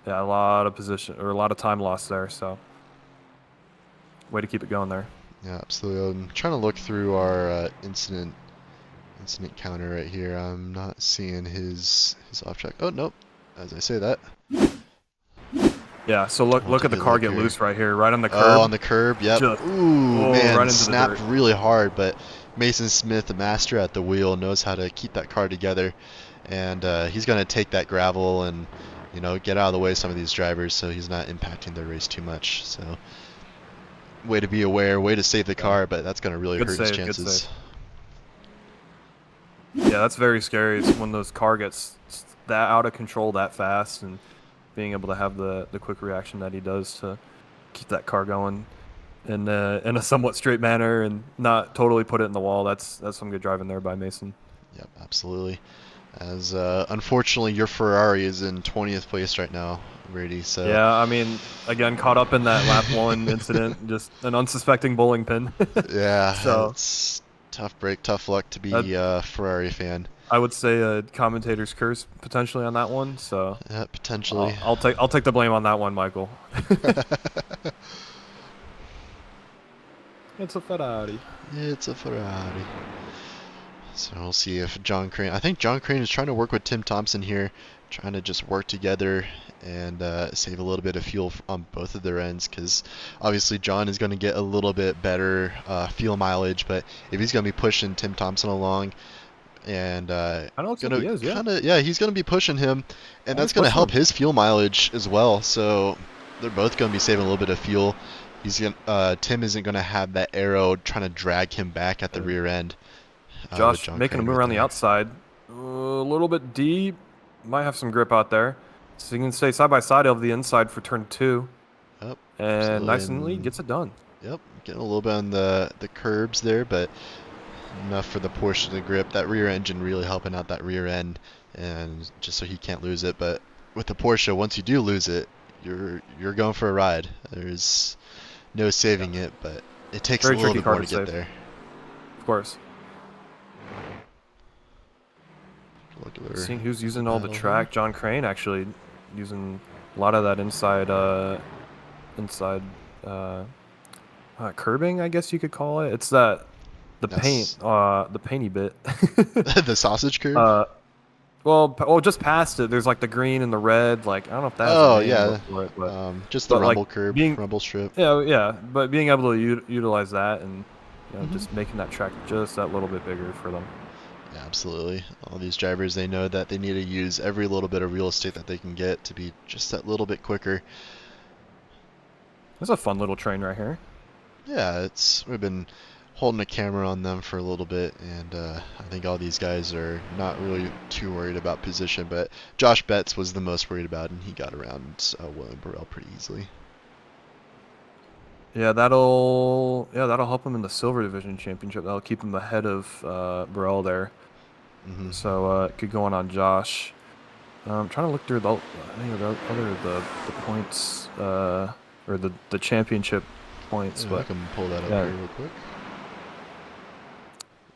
yeah, a lot of time lost there. So way to keep it going there. Yeah, absolutely. I'm trying to look through our incident counter right here. I'm not seeing his off track. Oh nope. As I say that, Yeah, so we'll look at take the a car look get here. loose right here, right on the Oh, on curb. the curb. Yep. Just Ooh, man, right into the snapped dirt. really hard, but Mason Smith, the master at the wheel, knows how to keep that car together, and he's gonna take that gravel and get out of the way of some of these drivers, so he's not impacting their race too much. So, way to be aware, way to save the Yeah. car, but that's gonna really Good hurt his save, good chances. save. Yeah, that's very scary. It's when those car gets that out of control that fast, and being able to have the quick reaction that he does to keep that car going in a somewhat straight manner and not totally put it in the wall. That's some good driving there by Mason. Yep, absolutely. As unfortunately, your Ferrari is in 20th place right now, Brady. So Yeah, I mean, again, caught up in that lap 1 incident, just an unsuspecting bowling pin. yeah, So it's tough break, tough luck to that, be a Ferrari fan. I would say a commentator's curse potentially on that one. So Yeah, potentially. I'll take the blame on that one, Michael. It's a Ferrari. It's a Ferrari. So we'll see if John Crane. I think John Crane is trying to work with Tim Thompson here, trying to just work together and save a little bit of fuel on both of their ends, because obviously John is going to get a little bit better fuel mileage, but if he's going to be pushing Tim Thompson along, and I know looks like gonna he is, yeah. kind of, yeah, he's going to be pushing him, and Yeah, he's that's going to pushing help him. his fuel mileage as well. So they're both going to be saving a little bit of fuel. Tim isn't going to have that arrow trying to drag him back at the rear end. With Josh John making a Crane move right around the there. outside. A little bit deep. Might have some grip out there. So you can stay side by side of the inside for turn 2. Yep, And absolutely. nice and neat, gets it done. Yep, getting a little bit on the curbs there, but enough for the Porsche to grip. That rear engine really helping out that rear end, and just so he can't lose it. But with the Porsche, once you do lose it, you're going for a ride. There's no saving it, but it takes a Very little tricky bit car more to to get save, there. of course. Seeing who's using all the track. John Crane actually using a lot of that inside curbing, I guess you could call it. It's the Yes. painty bit. The sausage curve? Well, just past it, there's like the green and the red. Like I don't know if that has a Oh name yeah, for it, just the but like rumble curb, being rumble strip. but being able to utilize that and Mm-hmm. just making that track just that little bit bigger for them. Yeah, absolutely. All these drivers, they know that they need to use every little bit of real estate that they can get to be just that little bit quicker. It's a fun little train right here. Yeah, we've been holding a camera on them for a little bit, and I think all these guys are not really too worried about position, but Josh Betts was the most worried about, and he got around William Burrell pretty easily. Yeah, that'll help him in the Silver Division Championship. That'll keep him ahead of Burrell there. Mm-hmm. So it could go on Josh. I'm trying to look through the points or the championship points, Yeah, but I can pull that up yeah. here real quick.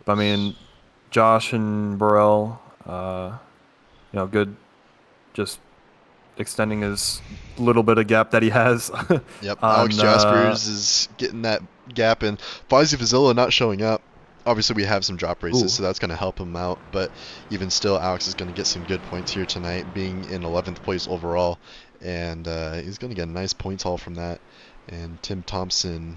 I mean, Josh and Burrell, good, just extending his little bit of gap that he has. Yep, on, Alex Jaspers is getting that gap, and Fozzie Fazilla not showing up. Obviously, we have some drop races, so that's going to help him out. But even still, Alex is going to get some good points here tonight, being in 11th place overall. And he's going to get a nice points haul from that. And Tim Thompson,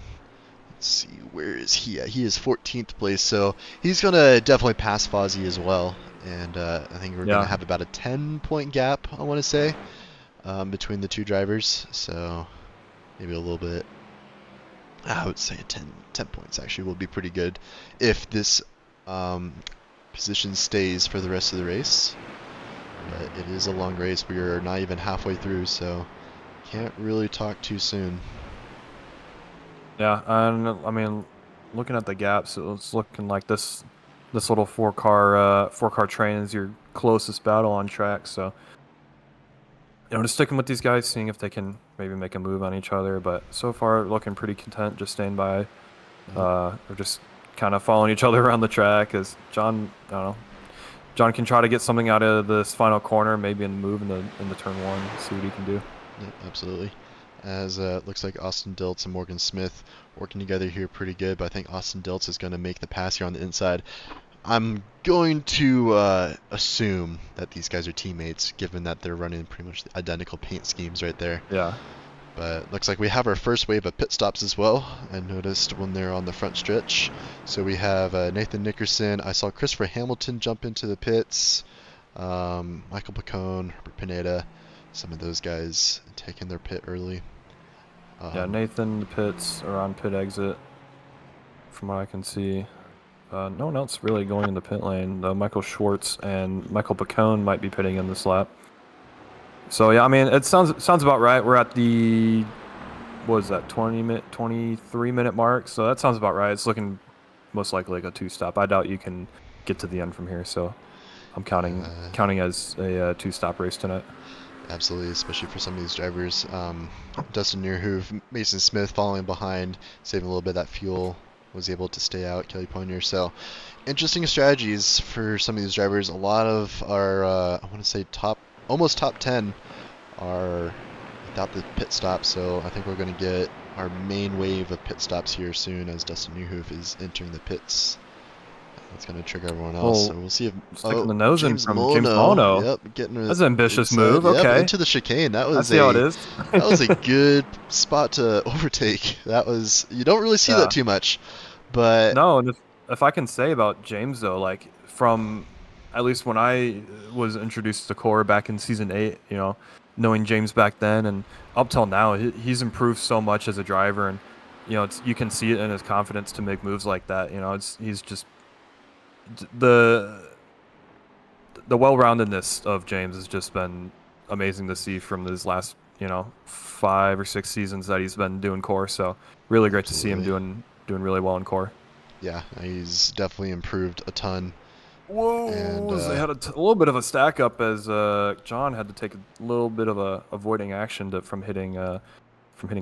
let's see, where is he at? He is 14th place, so he's going to definitely pass Fozzie as well. And I think we're going to have about a 10-point gap, I want to say, between the two drivers. So maybe a little bit. I would say 10 points actually will be pretty good if this position stays for the rest of the race. But it is a long race. We are not even halfway through, so can't really talk too soon. Yeah, and I mean, looking at the gaps, it's looking like this little four car train is your closest battle on track. So just sticking with these guys, seeing if they can maybe make a move on each other. But so far, looking pretty content, just staying by, or just kind of following each other around the track. As John, I don't know, John can try to get something out of this final corner, maybe in the move in the turn one, see what he can do. Yep, absolutely. As it looks like Austin Diltz and Morgan Smith working together here pretty good, but I think Austin Diltz is going to make the pass here on the inside. I'm going to assume that these guys are teammates, given that they're running pretty much the identical paint schemes right there. Yeah. But looks like we have our first wave of pit stops as well. I noticed when they're on the front stretch. So we have Nathan Nickerson. I saw Christopher Hamilton jump into the pits. Michael Pacone, Herbert Pineda, some of those guys taking their pit early. Yeah, Nathan, the pits are on pit exit, from what I can see. No one else really going in the pit lane. Michael Schwartz and Michael Pacone might be pitting in this lap. So yeah, I mean, it sounds about right. We're at the 23-minute mark. So that sounds about right. It's looking most likely like a two-stop. I doubt you can get to the end from here. So I'm counting as a two-stop race tonight. Absolutely, especially for some of these drivers. Dustin Neerhoof, Mason Smith following behind, saving a little bit of that fuel. Was able to stay out, Kelly Ponier. So interesting strategies for some of these drivers. A lot of our, I want to say almost top 10 are without the pit stop. So I think we're going to get our main wave of pit stops here soon as Dustin Newhoof is entering the pits. That's going to trigger everyone else. So we'll see if sticking the nose in from James Molno. Yep, getting that's an ambitious inside. move. Yep, Okay, into the chicane. That was I see how it is. That was a good spot to overtake. That was, you don't really see that too much, but no. And if I can say about James though, like from at least when I was introduced to Core back in season 8, knowing James back then and up till now, he's improved so much as a driver, and you can see it in his confidence to make moves like that. He's just the well-roundedness of James has just been amazing to see from his last 5 or 6 seasons that he's been doing Core. So really great to see him doing really well in Core. Yeah, he's definitely improved a ton. Whoa! And they had a little bit of a stack up as John had to take a little bit of a avoiding action from hitting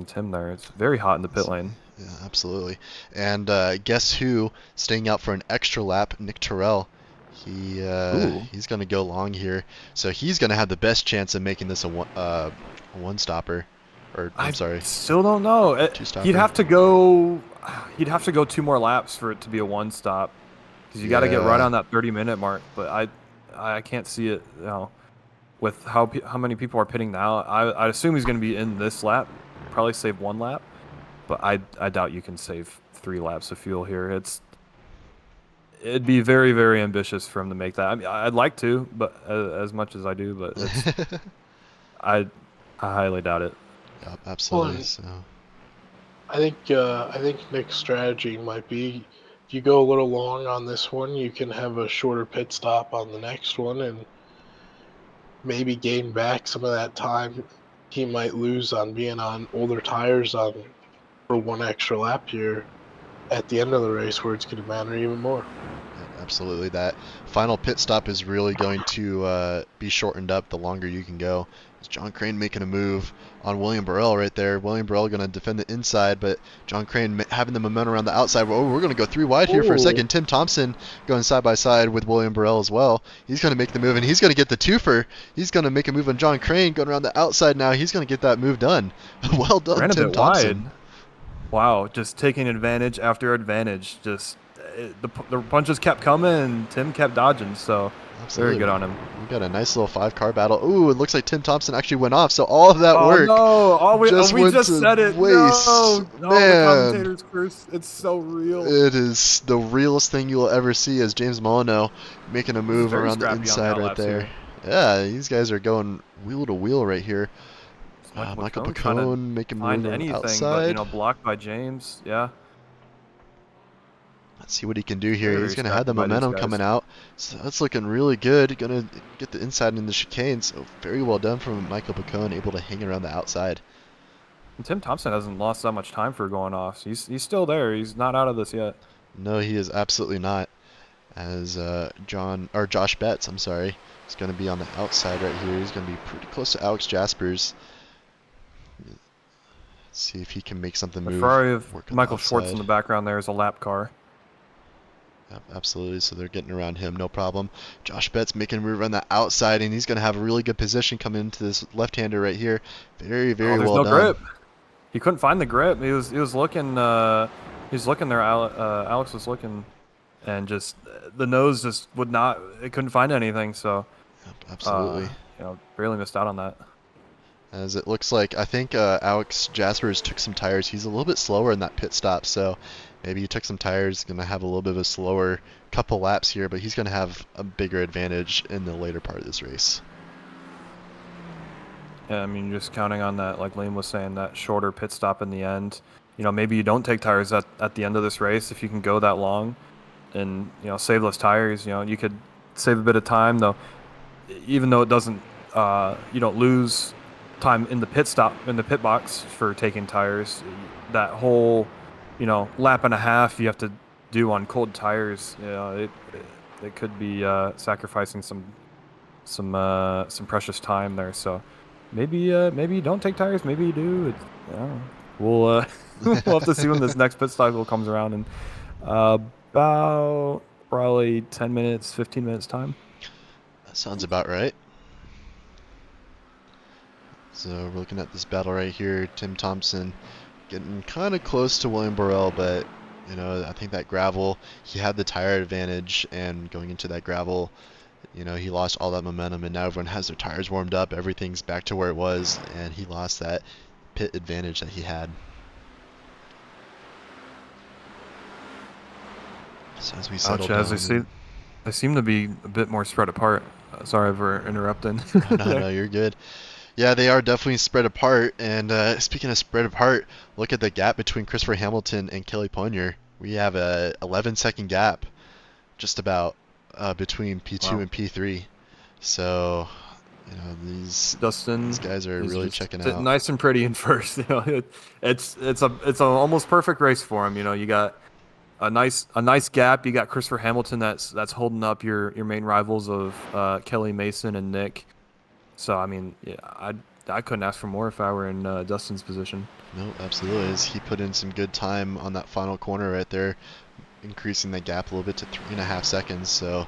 Tim there. It's very hot in the pit lane. Yeah, absolutely. And guess who? Staying out for an extra lap, Nick Terrell. He's going to go long here, so he's going to have the best chance of making this a one-stopper. Or I'm sorry. I still don't know. He'd have to go 2 more laps for it to be a one-stop, because you got to get right on that 30-minute mark. But I can't see it. With how many people are pitting now, I assume he's going to be in this lap. Probably save 1 lap. But I doubt you can save 3 laps of fuel here. It'd be very, very ambitious for him to make that. I mean, I'd like to, but as much as I do, but I highly doubt it. Yeah, absolutely. Well, I think Nick's strategy might be you go a little long on this one, you can have a shorter pit stop on the next one and maybe gain back some of that time he might lose on being on older tires for one extra lap here at the end of the race where it's going to matter even more. Yeah, absolutely. That final pit stop is really going to be shortened up the longer you can go. It's John Crane making a move on William Burrell right there. William Burrell going to defend the inside, but John Crane having the momentum around the outside. Oh, we're going to go 3 wide here for a second. Tim Thompson going side by side with William Burrell as well. He's going to make the move, and he's going to get the twofer. He's going to make a move on John Crane going around the outside now. He's going to get that move done. Well done, Ran a Tim bit Thompson. wide. Wow, just taking advantage after advantage. Just the punches kept coming, and Tim kept dodging. So Absolutely. very good on him. We got a nice little 5-car battle. Ooh, it looks like Tim Thompson actually went off. So all of that work no! We just went just to said it. waste. No, the Man, commentators curse. It's so real. it is the realest thing you will ever see as James Molyneux making a move very around the scrappy on inside the right laps there. here. Yeah, these guys are going wheel to wheel right here. Michael trying to Pacone making a move find on the anything, outside. but blocked by James. Yeah. Let's see what he can do here. Very He's going to have the scrappy by these momentum guys. coming out. So that's looking really good. Going to get the inside in the chicane. So very well done from Michael Pacone, able to hang around the outside. And Tim Thompson hasn't lost that much time for going off. He's still there. He's not out of this yet. No, he is absolutely not. As Josh Betts, I'm sorry, is going to be on the outside right here. He's going to be pretty close to Alex Jaspers. Let's see if he can make something The move. Ferrari of work on the Michael Schwartz in outside. the background there is a lap car. Yep, absolutely. So they're getting around him, no problem. Josh Betts making a move on the outside, and he's going to have a really good position coming into this left-hander right here. Very, very there's well no done. grip. He couldn't find the grip. He was looking. He was looking there. Alex was looking, and just the nose just would not. It couldn't find anything. So Yep, absolutely. barely missed out on that. As it looks like, I think Alex Jaspers took some tires. He's a little bit slower in that pit stop, so maybe he took some tires. Going to have a little bit of a slower couple laps here, but he's going to have a bigger advantage in the later part of this race. Yeah, I mean, just counting on that, like Liam was saying, that shorter pit stop in the end. Maybe you don't take tires at the end of this race if you can go that long, and save those tires. You could save a bit of time though, even though it doesn't. You don't lose time in the pit box for taking tires. That whole, lap and a half you have to do on cold tires. It could be sacrificing some precious time there. So maybe you don't take tires. Maybe you do. We'll we'll have to see when this next pit stop comes around in about probably 10 minutes, 15 minutes time. That sounds about right. So we're looking at this battle right here. Tim Thompson getting kind of close to William Burrell, but I think that gravel, he had the tire advantage, and going into that gravel, he lost all that momentum, and now everyone has their tires warmed up. Everything's back to where it was, and he lost that pit advantage that he had. So as we settle down, they seem to be a bit more spread apart. Sorry for interrupting. no, you're good. Yeah, they are definitely spread apart. And speaking of spread apart, look at the gap between Christopher Hamilton and Kelly Ponier. We have a 11-second gap, just about, between P2 and P3. So, these guys are really checking out. Nice and pretty in first. It's an almost perfect race for him. You got a nice gap. You got Christopher Hamilton that's holding up your main rivals of Kelly, Mason, and Nick. So I mean, yeah, I couldn't ask for more if I were in Dustin's position. No, absolutely. As he put in some good time on that final corner right there, increasing the gap a little bit to 3.5 seconds. So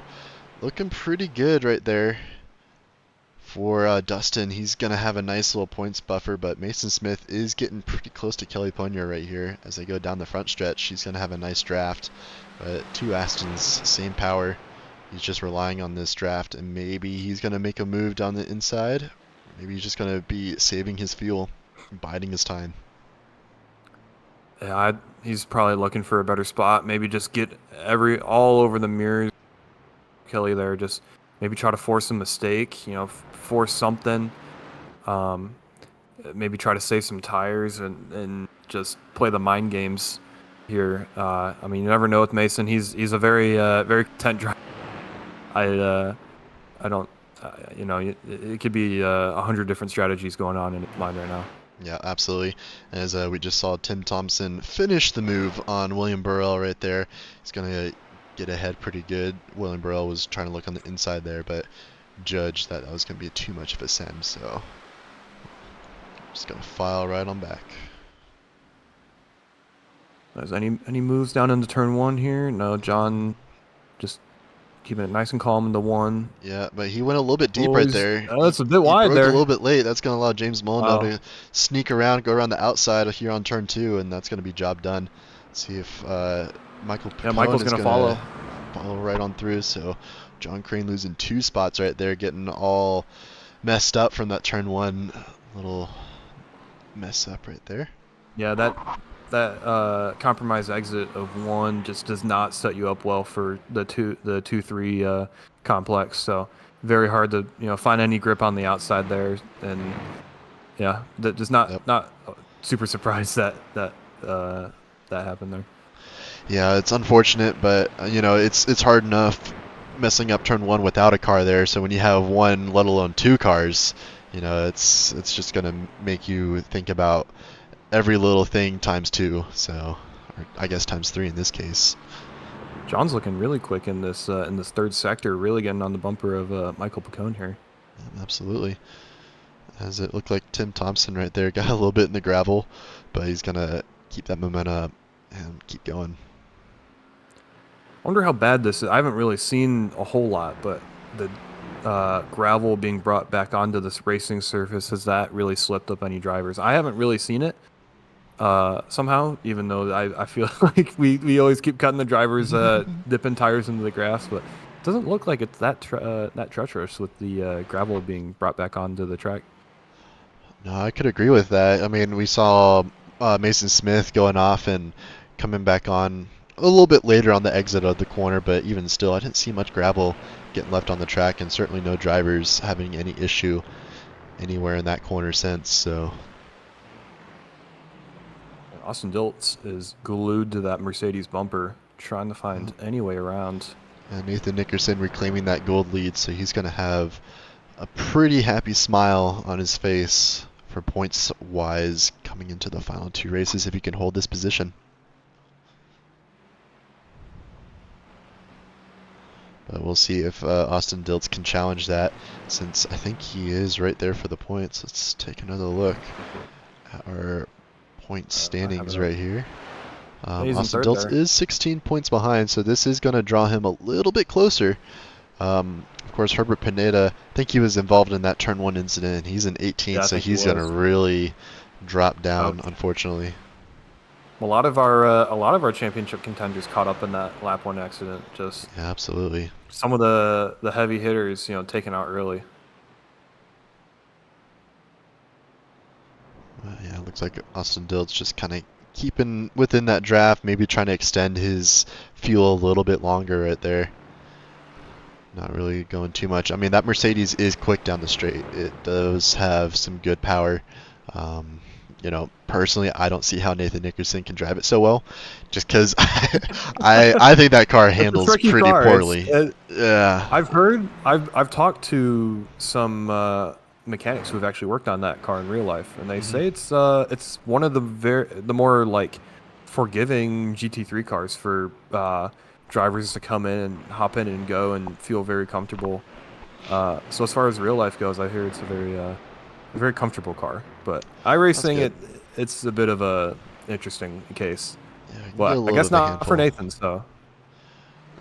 looking pretty good right there for Dustin. He's going to have a nice little points buffer, but Mason Smith is getting pretty close to Kelly Ponier right here. As they go down the front stretch, he's going to have a nice draft. But two Astins, same power. He's just relying on this draft, and maybe he's going to make a move down the inside. Maybe he's just going to be saving his fuel, biding his time. Yeah, he's probably looking for a better spot. Maybe just get all over the mirrors. Kelly there, just maybe try to force a mistake. Force something. Maybe try to save some tires and just play the mind games here. I mean, you never know with Mason. He's a very very content driver. I don't, you know, it could be 100 different strategies going on in his mind right now. Yeah, absolutely. As we just saw Tim Thompson finish the move on William Burrell right there. He's going to get ahead pretty good. William Burrell was trying to look on the inside there, but judged that was going to be too much of a send, so just going to file right on back. Is any moves down into turn 1 here? No, John just keeping it nice and calm in the 1. Yeah, but he went a little bit deep right there. That's a bit wide broke there. A little bit late. That's going to allow James Mullendale to sneak around, go around the outside here on turn 2, and that's going to be job done. Let's see if Michael Picone Michael's is going to follow right on through. So John Crane losing 2 spots right there, getting all messed up from that turn 1 little mess up right there. Yeah, that compromise exit of 1 just does not set you up well for the 2-3 complex. So very hard to find any grip on the outside there, and yeah, that does not super surprised that happened there. Yeah, it's unfortunate, but it's hard enough messing up turn 1 without a car there. So when you have 1, let alone 2 cars, it's just gonna make you think about every little thing times 2, so, or I guess times 3 in this case. John's looking really quick in this third sector, really getting on the bumper of Michael Picone here. Absolutely. As it looked like Tim Thompson right there got a little bit in the gravel, but he's gonna keep that momentum up and keep going. I wonder how bad this is. I haven't really seen a whole lot, but the gravel being brought back onto this racing surface, has that really slipped up any drivers? I haven't really seen it. Somehow, even though I feel like we always keep cutting the drivers dipping tires into the grass, but it doesn't look like it's that treacherous with the gravel being brought back onto the track. No, I could agree with that. I mean, we saw Mason Smith going off and coming back on a little bit later on the exit of the corner, but even still, I didn't see much gravel getting left on the track, and certainly no drivers having any issue anywhere in that corner since, so... Austin Diltz is glued to that Mercedes bumper, trying to find any way around. And Nathan Nickerson reclaiming that gold lead, so he's going to have a pretty happy smile on his face for points-wise coming into the final 2 races if he can hold this position. But we'll see if Austin Diltz can challenge that, since I think he is right there for the points. Let's take another look at our point standings right here. Austin Diltz is 16 points behind, so this is going to draw him a little bit closer. Of course, Herbert Pineda, I think he was involved in that turn 1 incident, and he's in 18, so he's going to really drop down, unfortunately. A lot of our championship contenders caught up in that lap 1 accident. Just yeah, absolutely. Some of the heavy hitters, taken out early. Yeah, it looks like Austin Diltz just kind of keeping within that draft, maybe trying to extend his fuel a little bit longer right there. Not really going too much. I mean, that Mercedes is quick down the straight. It does have some good power. Personally, I don't see how Nathan Nickerson can drive it so well, just because I think that car handles pretty poorly. Yeah. I've talked to some mechanics who have actually worked on that car in real life, and they say it's one of the more like forgiving GT3 cars for drivers to come in and hop in and go and feel very comfortable. So as far as real life goes, I hear it's a very comfortable car. But iRacing, it's a bit of a interesting case. Yeah, but I guess not for Nathan. So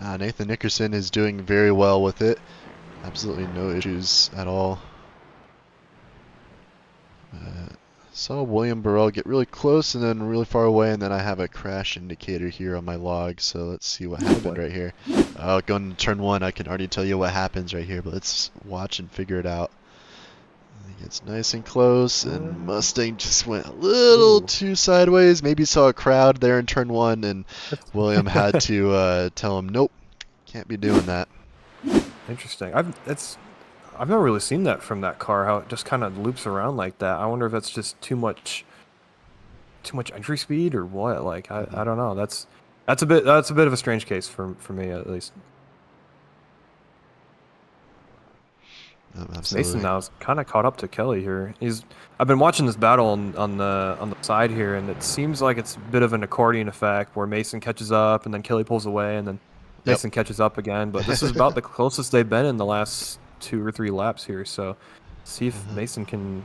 Nathan Nickerson is doing very well with it. Absolutely no issues at all. Saw William Burrell get really close and then really far away, and then I have a crash indicator here on my log, so let's see what happened right here. Going to turn 1, I can already tell you what happens right here, but let's watch and figure it out. It's nice and close, and Mustang just went a little too sideways. Maybe saw a crowd there in turn 1, and William had to tell him, nope, can't be doing that. Interesting. I've never really seen that from that car, how it just kind of loops around like that. I wonder if that's just too much too much entry speed or what? Like I don't know. That's a bit of a strange case for me at least. Mason Absolutely. now is kind of caught up to Kelly here. I've been watching this battle on the side here, and it seems like it's a bit of an accordion effect where Mason catches up and then Kelly pulls away and then Yep. Mason catches up again. But this is about the closest they've been in the last 2 or 3 laps here. So see if Mason can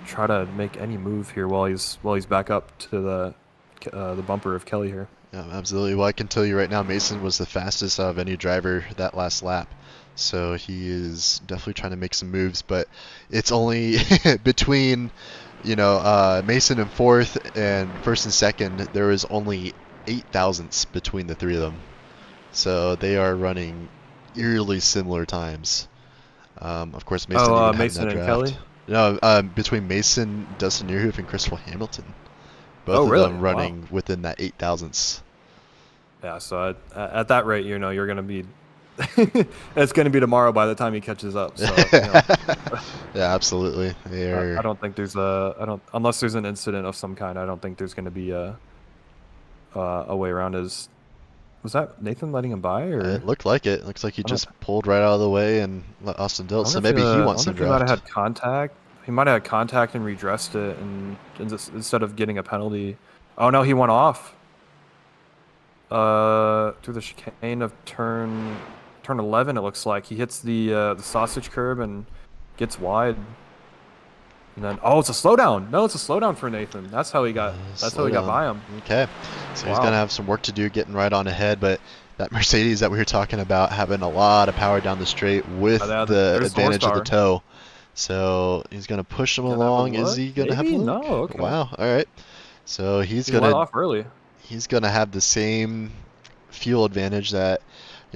try to make any move here while he's back up to the bumper of Kelly here. Yeah, absolutely. Well, I can tell you right now, Mason was the fastest out of any driver that last lap. So he is definitely trying to make some moves, but it's only between, Mason in fourth and first and second, there is only 8 thousandths between the three of them. So they are running eerily similar times. Of course, Mason didn't even Mason have that and draft. Kelly? No, between Mason, Dustin Nierhoff, and Christopher Hamilton. Both of really? them running within that 8 thousandths. Yeah, so at that rate, you're going to be it's going to be tomorrow by the time he catches up. So, Yeah, absolutely. I don't think there's unless there's an incident of some kind. I don't think there's going to be a way around his. Was that Nathan letting him by, or It looked like it. Looks like he just pulled right out of the way and let Austin do it. So maybe he wants some He might draft. have had contact. He might have had contact and redressed it, and instead of getting a penalty. Oh no, he went off. Through the chicane of turn 11, it looks like he hits the sausage curb and gets wide. And then it's a slowdown. No, it's a slowdown for Nathan. That's how he got. That's how he got by him. Okay, so he's gonna have some work to do getting right on ahead, but that Mercedes that we were talking about having a lot of power down the straight with the advantage of the toe. So he's gonna push him along. Is he gonna have a look? No. Okay. Wow. All right. So he's He went gonna off early. He's gonna have the same fuel advantage that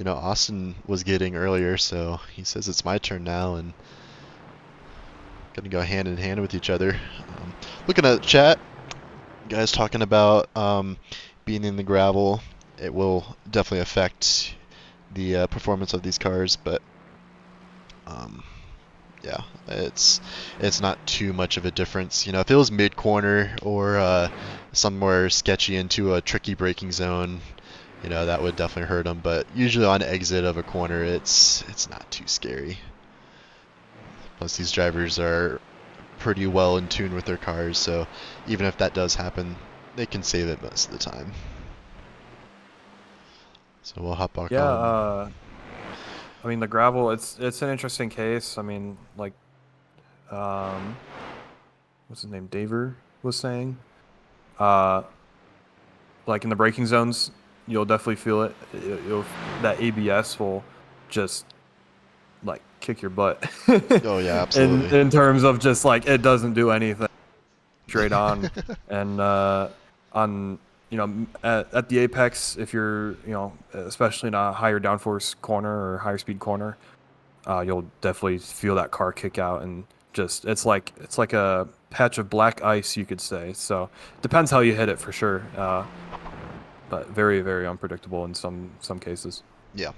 Austin was getting earlier. So he says it's my turn now, and gonna go hand in hand with each other. Looking at the chat, guys talking about being in the gravel. It will definitely affect the performance of these cars, but yeah, it's not too much of a difference. If it was mid corner or somewhere sketchy into a tricky braking zone, that would definitely hurt them. But usually on exit of a corner, it's not too scary. Plus, these drivers are pretty well in tune with their cars, so even if that does happen, they can save it most of the time. So we'll hop back on. I mean, the gravel, it's an interesting case. I mean, like, what's his name? Daver was saying. Like in the braking zones, you'll definitely feel it. That ABS will just like kick your butt. Oh yeah, absolutely. In terms of just like it doesn't do anything straight on, and on at the apex, if you're especially in a higher downforce corner or higher speed corner, you'll definitely feel that car kick out, and just it's like a patch of black ice, you could say. So depends how you hit it for sure, but very, very unpredictable in some cases. Yeah.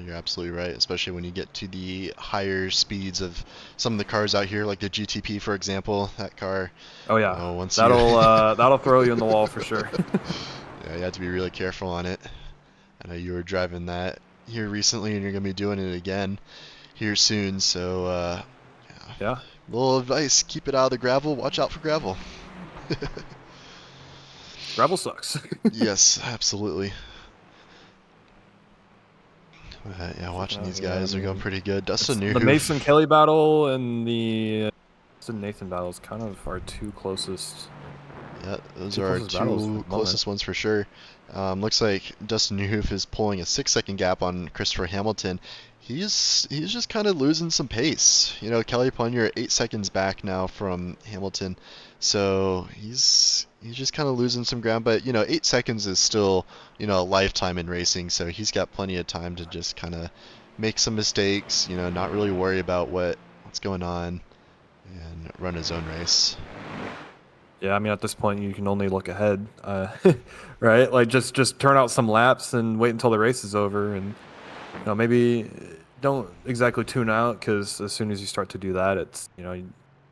You're absolutely right, especially when you get to the higher speeds of some of the cars out here, like the GTP, for example. That car. Oh yeah, that'll throw you in the wall for sure. Yeah, you have to be really careful on it. I know you were driving that here recently, and you're gonna be doing it again here soon. So yeah. Little advice: keep it out of the gravel. Watch out for gravel. Gravel sucks. Yes, absolutely. Yeah, watching these guys are going pretty good. Dustin Nierhoff. The Mason Kelly battle and the Nathan battle is kind of our two closest. Yeah, those are our two closest ones for sure. Looks like Dustin Nierhoff is pulling a 6-second gap on Christopher Hamilton. He's just kind of losing some pace. Kelly Punyer 8 seconds back now from Hamilton, so he's just kind of losing some ground. But 8 seconds is still a lifetime in racing, so he's got plenty of time to just kind of make some mistakes. Not really worry about what's going on, and run his own race. Yeah, I mean, at this point, you can only look ahead, right? Like, just turn out some laps and wait until the race is over, and maybe don't exactly tune out, because as soon as you start to do that, it's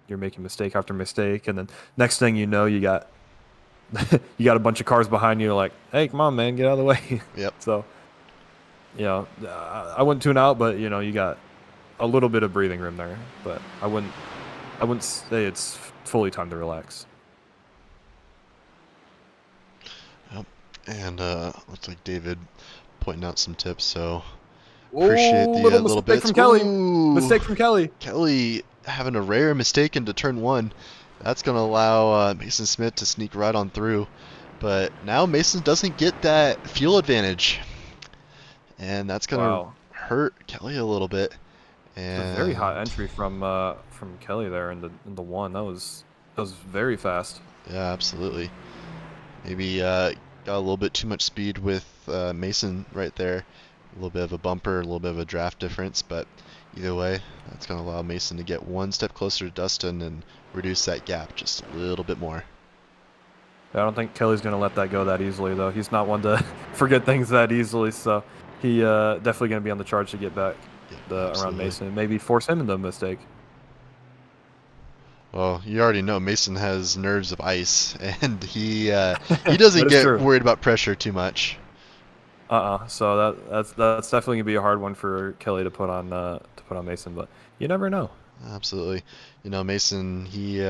you're making mistake after mistake, and then next thing you know, you got you got a bunch of cars behind you, like, hey, come on, man, get out of the way. Yep. So, I wouldn't tune out, but you got a little bit of breathing room there. But I wouldn't say it's fully time to relax. Yep. And looks like David pointing out some tips, so appreciate the Little little mistake bits. from Kelly. Ooh, Mistake from Kelly. Kelly having a rare mistake into turn 1. That's going to allow Mason Smith to sneak right on through. But now Mason doesn't get that fuel advantage. And that's going to hurt Kelly a little bit. And a very hot entry from Kelly there in the one. That was very fast. Yeah, absolutely. Maybe got a little bit too much speed with Mason right there. A little bit of a bumper, a little bit of a draft difference, but either way, that's going to allow Mason to get one step closer to Dustin and reduce that gap just a little bit more. I don't think Kelly's going to let that go that easily, though. He's not one to forget things that easily, so he definitely going to be on the charge to get back around Mason. Maybe force him into a mistake. Well, you already know Mason has nerves of ice, and he doesn't get worried about pressure too much. So that's definitely gonna be a hard one for Kelly to put on Mason, but you never know. Absolutely, Mason. He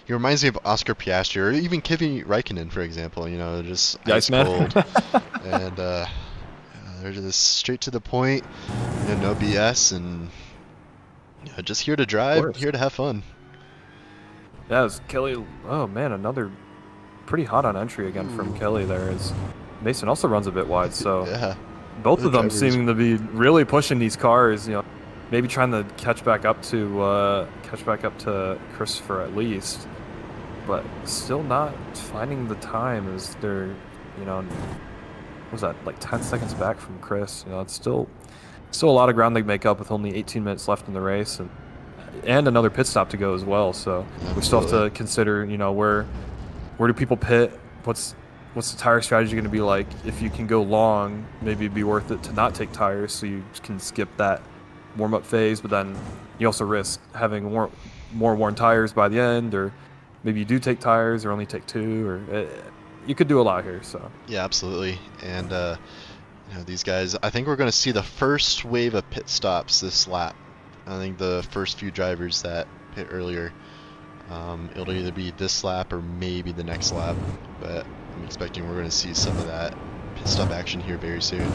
reminds me of Oscar Piastri or even Kimi Räikkönen, for example. Just ice cold, and they're just straight to the point. No BS, and just here to drive, here to have fun. Yeah, it's Kelly. Oh man, another pretty hot on entry again from Kelly there. Is Mason also runs a bit wide, so yeah, both of them seeming to be really pushing these cars. Maybe trying to catch back up to Christopher at least, but still not finding the time as they're, what was that, like 10 seconds back from Chris? It's still a lot of ground they make up with only 18 minutes left in the race, and another pit stop to go as well. So we still have to consider, where do people pit? What's the tire strategy going to be like? If you can go long, maybe it'd be worth it to not take tires so you can skip that warm-up phase, but then you also risk having more worn tires by the end, or maybe you do take tires or only take 2, or you could do a lot here. So yeah, absolutely. And these guys, I think we're going to see the first wave of pit stops this lap. I think the first few drivers that pit earlier, it'll either be this lap or maybe the next lap, but I'm expecting we're going to see some of that pit stop action here very soon.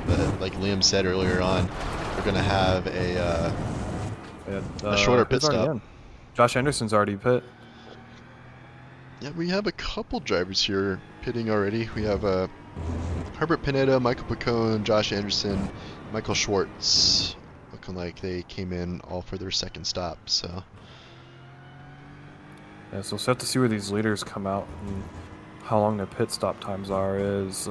But like Liam said earlier on, we're going to have a shorter pit stop. Josh Anderson's already pit. Yeah, we have a couple drivers here pitting already. We have Herbert Pineda, Michael Picone, Josh Anderson, Michael Schwartz. Looking like they came in all for their second stop, so. Yeah, so we'll have to see where these leaders come out and how long their pit stop times are. Is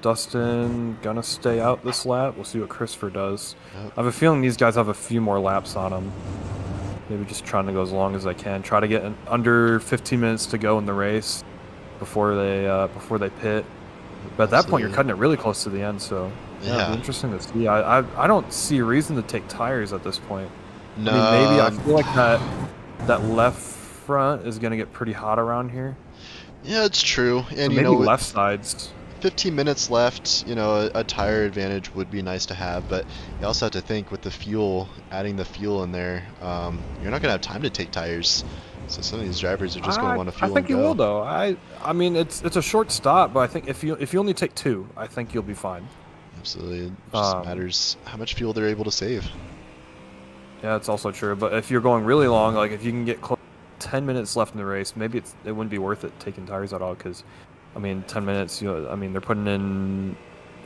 Dustin gonna stay out this lap? We'll see what Christopher does. Yep. I have a feeling these guys have a few more laps on them. Maybe just trying to go as long as I can. Try to get under 15 minutes to go in the race before they pit. But at that point, you're cutting it really close to the end, so yeah, it'll be interesting to see. I don't see a reason to take tires at this point. No. I mean, maybe I feel like that left front is going to get pretty hot around here. Yeah, it's true. And so maybe left sides. 15 minutes left, a tire advantage would be nice to have, but you also have to think with the fuel, adding the fuel in there, you're not going to have time to take tires. So some of these drivers are just going to want to fuel. I think you will though. I mean it's a short stop, but I think if you only take 2, I think you'll be fine. Absolutely. It just matters how much fuel they're able to save. Yeah, it's also true. But if you're going really long, like if you can get 10 minutes left in the race, maybe it wouldn't be worth it taking tires at all, because I mean 10 minutes, they're putting in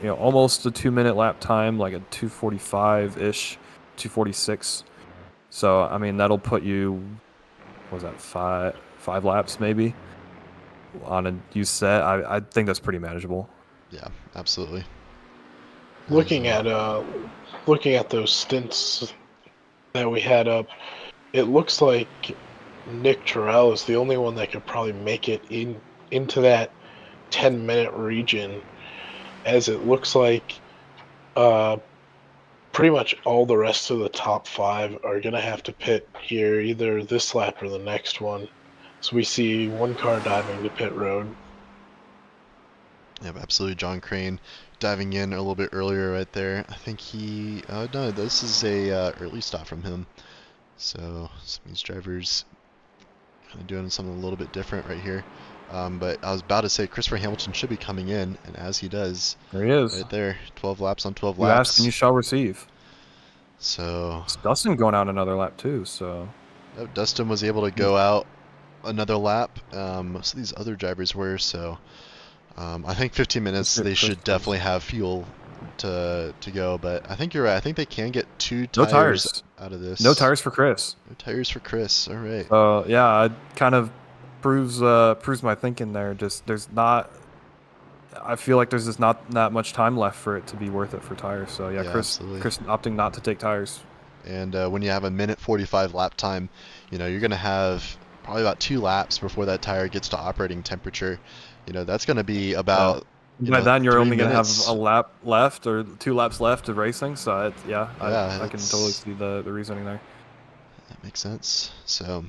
almost a 2-minute lap time, like a 2:45-ish, 2:46. So I mean that'll put you, what was that, five laps maybe on a used set. I think that's pretty manageable. Yeah, absolutely. Looking at those stints that we had up, it looks like Nick Terrell is the only one that could probably make it into that 10-minute region, as it looks like pretty much all the rest of the top 5 are going to have to pit here, either this lap or the next one. So we see one car diving to pit road. Yeah, absolutely. John Crane diving in a little bit earlier right there. I think he. Oh no, this is a early stop from him. So some of these drivers kind of doing something a little bit different right here. But I was about to say Christopher Hamilton should be coming in, and as he does, There he is. right there, 12 laps on 12 You ask and you laps. shall receive. So It's Dustin going out another lap too, so Dustin was able to go out another lap. Most of these other drivers were, so I think 15 minutes they should definitely have fuel to go. But I think you're right. I think they can get 2 no tires tires. out of this. No tires for Chris. No tires for Chris. All right. Yeah, it kind of proves my thinking there. Just there's not. I feel like there's just not that much time left for it to be worth it for tires. So yeah, Chris opting not to take tires. And when you have a minute 45 lap time, you know, you're going to have probably about 2 laps before that tire gets to operating temperature. You know, that's going to be about. By then, you're only going to have minutes. a lap left or 2 laps left of racing. So I can totally see the reasoning there. That makes sense. So.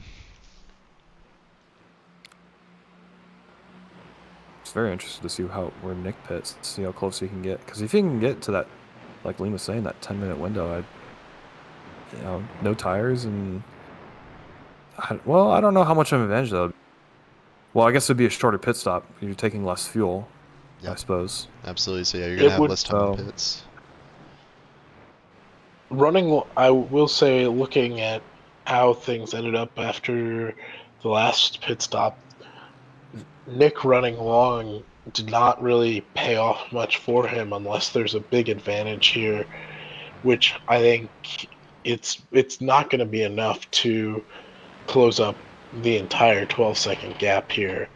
It's very interesting to see where Nick pits, see how close he can get. Because if he can get to that, like Liam was saying, that 10-minute window, no tires and I don't know how much of an advantage though. Well, I guess it'd be a shorter pit stop. You're taking less fuel, I suppose. Absolutely. So yeah, you're gonna have less time in pits. Running, I will say, looking at how things ended up after the last pit stop, Nick running long did not really pay off much for him unless there's a big advantage here, which I think it's not going to be enough to close up the entire 12-second gap here.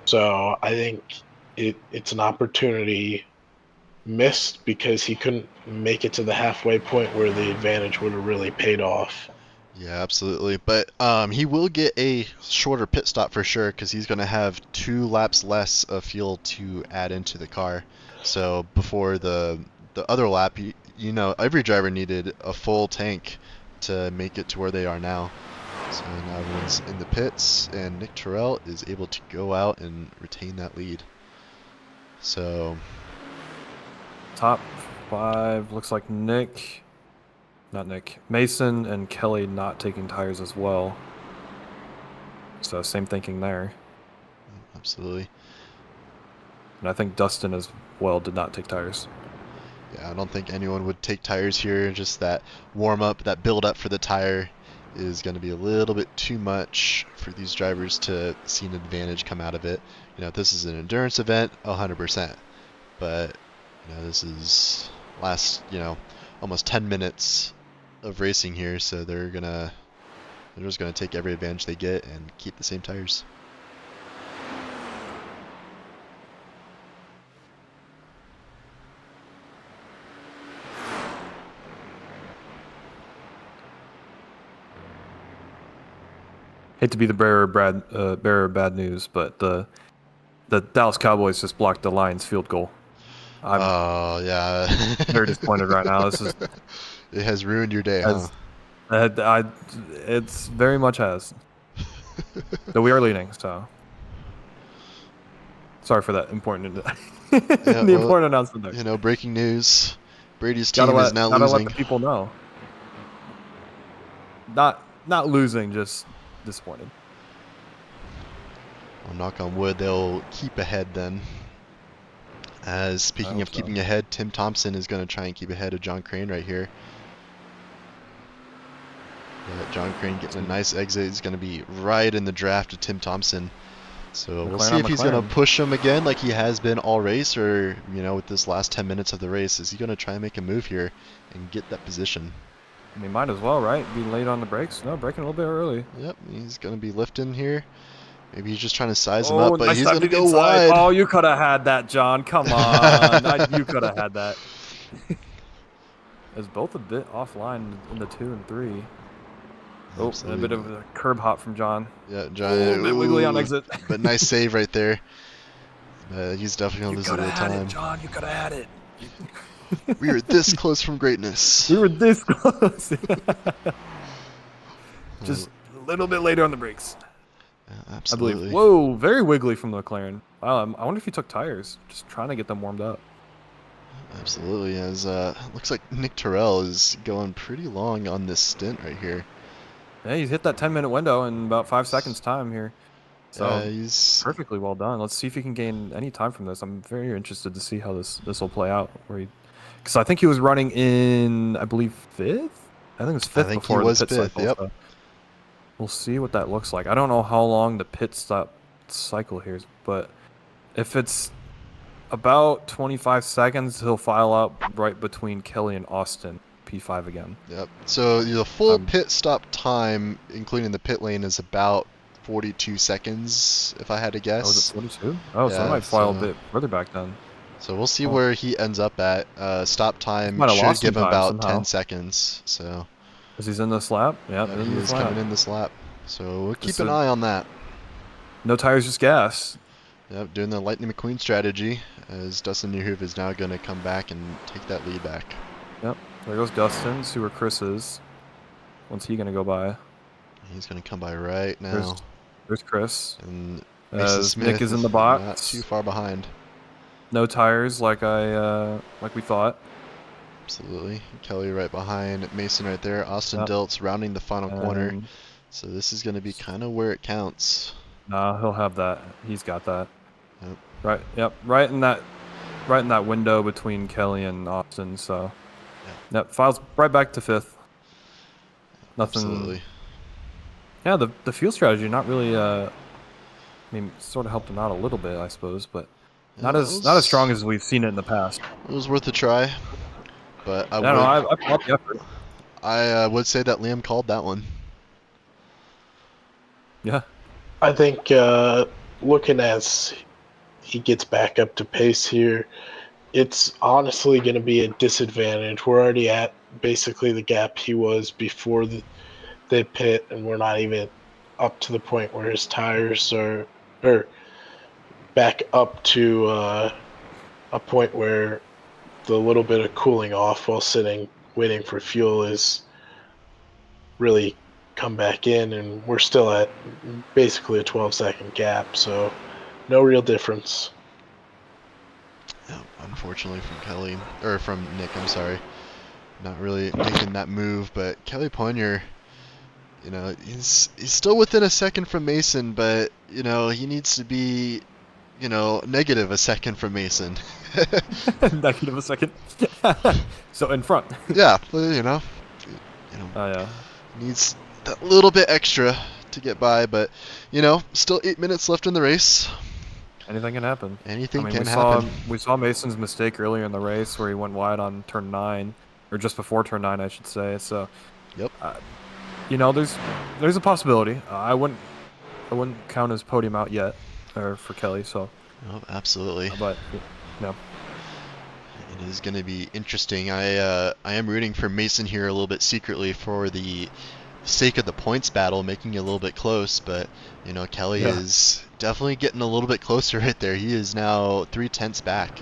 So I think it's an opportunity missed because he couldn't make it to the halfway point where the advantage would have really paid off. Yeah, absolutely. But he will get a shorter pit stop for sure because he's going to have 2 laps less of fuel to add into the car. So before the other lap, you know, every driver needed a full tank to make it to where they are now. So now everyone's in the pits, and Nick Terrell is able to go out and retain that lead. So top 5 looks like Mason and Kelly not taking tires as well. So same thinking there. Absolutely. And I think Dustin as well did not take tires. Yeah, I don't think anyone would take tires here. Just that warm up, that build up for the tire is going to be a little bit too much for these drivers to see an advantage come out of it. You know, if this is an endurance event, 100%. But, you know, this is almost 10 minutes of racing here, so they're just gonna take every advantage they get and keep the same tires. Hate to be the bearer of bad news, but the Dallas Cowboys just blocked the Lions field goal. Oh yeah. Very disappointed right now. This is. It has ruined your day, huh? It's very much has. Though we are leading, so. Sorry for that important important announcement there. You know, breaking news. Brady's team is now gotta losing. Let the people know. Not losing, just disappointed. Well, knock on wood, they'll keep ahead then. As speaking of keeping ahead, Tim Thompson is going to try and keep ahead of John Crane right here. Yeah, John Crane getting a nice exit. He's going to be right in the draft of Tim Thompson. So we'll see if he's going to push him again like he has been all race, or, you know, with this last 10 minutes of the race, is he going to try and make a move here and get that position? I mean, might as well, right? Be late on the brakes. No, braking a little bit early. Yep, he's going to be lifting here. Maybe he's just trying to size him up, but nice, he's going to go wide. Oh, you could have had that, John. Come on. You could have had that. It's both a bit offline in the 2 and 3. Oh, and a bit of a curb hop from John. Yeah, John. A bit wiggly on exit. But nice save right there. He's definitely going to lose a little time. John, you could have had it. We were this close from greatness. We were this close. Just a little bit later on the brakes. I believe. Absolutely. Whoa, very wiggly from the McLaren. I wonder if he took tires, just trying to get them warmed up. Absolutely. As looks like Nick Terrell is going pretty long on this stint right here. Yeah, he's hit that 10-minute window in about 5 seconds time here. So He's perfectly well done. Let's see if he can gain any time from this. I'm very interested to see how this will play out. Because I think he was running in, I believe, fifth. I think it was fifth he before the was pit fifth. cycle. Yep. So we'll see what that looks like. I don't know how long the pit stop cycle here is, but if it's about 25 seconds, he'll file out right between Kelly and Astin, P5 again. Yep. So the full pit stop time, including the pit lane, is about 42 seconds, if I had to guess. Oh, was it 42? Oh, so Yeah, I might file a bit further back then. So we'll see where he ends up at. Stop time should give him about 10 seconds. So. Because he's in this lap? Yeah, he is coming in this lap. So we'll keep an eye on that. No tires, just gas. Yep, doing the Lightning McQueen strategy, as Dustin Newhoove is now going to come back and take that lead back. Yep, there goes Dustin. See where Chris is. When's he going to go by? He's going to come by right now. There's Chris. And Mason Smith Nick is in the box. Not too far behind. No tires, like we thought. Absolutely. Kelly right behind. Mason right there. Austin Diltz rounding the final corner. So this is going to be kind of where it counts. Nah, he'll have that. He's got that. Yep. Right. Yep. Right in that window between Kelly and Austin. So. Yep. Files right back to fifth. Nothing. Absolutely. Yeah. The field strategy not really. I mean, sort of helped him out a little bit, I suppose, but not as strong as we've seen it in the past. It was worth a try, but I applaud the effort. I would say that Liam called that one. Yeah. I think looking as he gets back up to pace here, it's honestly going to be a disadvantage. We're already at basically the gap he was before the pit, and we're not even up to the point where his tires are back up to a point where the little bit of cooling off while sitting waiting for fuel is really come back in, and we're still at basically a 12-second gap, so no real difference. Yeah, unfortunately from Nick, I'm sorry, not really making that move, but Kelly Poinier, you know, he's still within a second from Mason, but you know, he needs to be, you know, negative a second from Mason. Negative a second. So in front. Yeah, you know. Oh yeah. Needs that little bit extra to get by, but you know, still 8 minutes left in the race. Anything can happen. Anything can happen. We saw Mason's mistake earlier in the race where he went wide on turn 9, or just before turn 9, I should say. So, yep. You know, there's a possibility. I wouldn't count his podium out yet, or for Kelly. So. Oh, absolutely. But no. It is going to be interesting. I am rooting for Mason here a little bit secretly for the sake of the points battle, making it a little bit close. But you know, Kelly is definitely getting a little bit closer right there. He is now 3/10 back.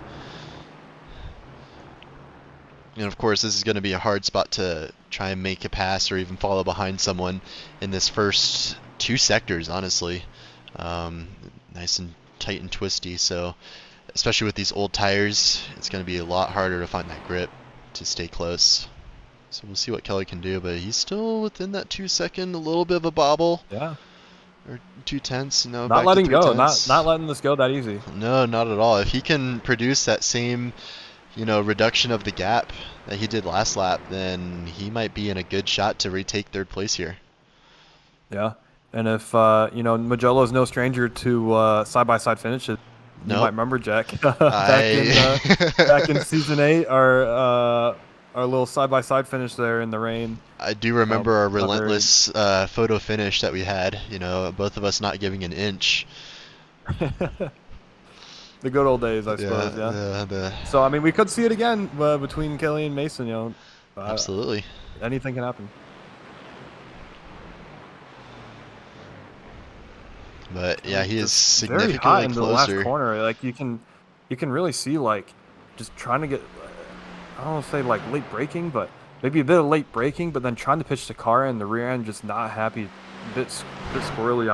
And of course, this is going to be a hard spot to try and make a pass or even follow behind someone in this first 2 sectors. Honestly, nice and tight and twisty. So. Especially with these old tires, it's going to be a lot harder to find that grip to stay close. So we'll see what Kelly can do, but he's still within that 2 second, a little bit of a bobble. Yeah. Or 2/10, you know. Not letting go, not letting this go that easy. No, not at all. If he can produce that same, you know, reduction of the gap that he did last lap, then he might be in a good shot to retake 3rd place here. Yeah. And if, you know, Mugello is no stranger to side-by-side finishes. You might remember, Jack, back in season 8, our little side-by-side finish there in the rain. I do remember our relentless photo finish that we had. You know, both of us not giving an inch. The good old days, I suppose. Yeah. So I mean, we could see it again between Kelly and Mason. You know, absolutely. Anything can happen. But yeah, he is very significantly hot in the closer. last corner. Like you can really see like just trying to get, I don't want to say like late braking, but maybe a bit of late braking, but then trying to pitch the car in the rear end, just not happy, a bit squirrely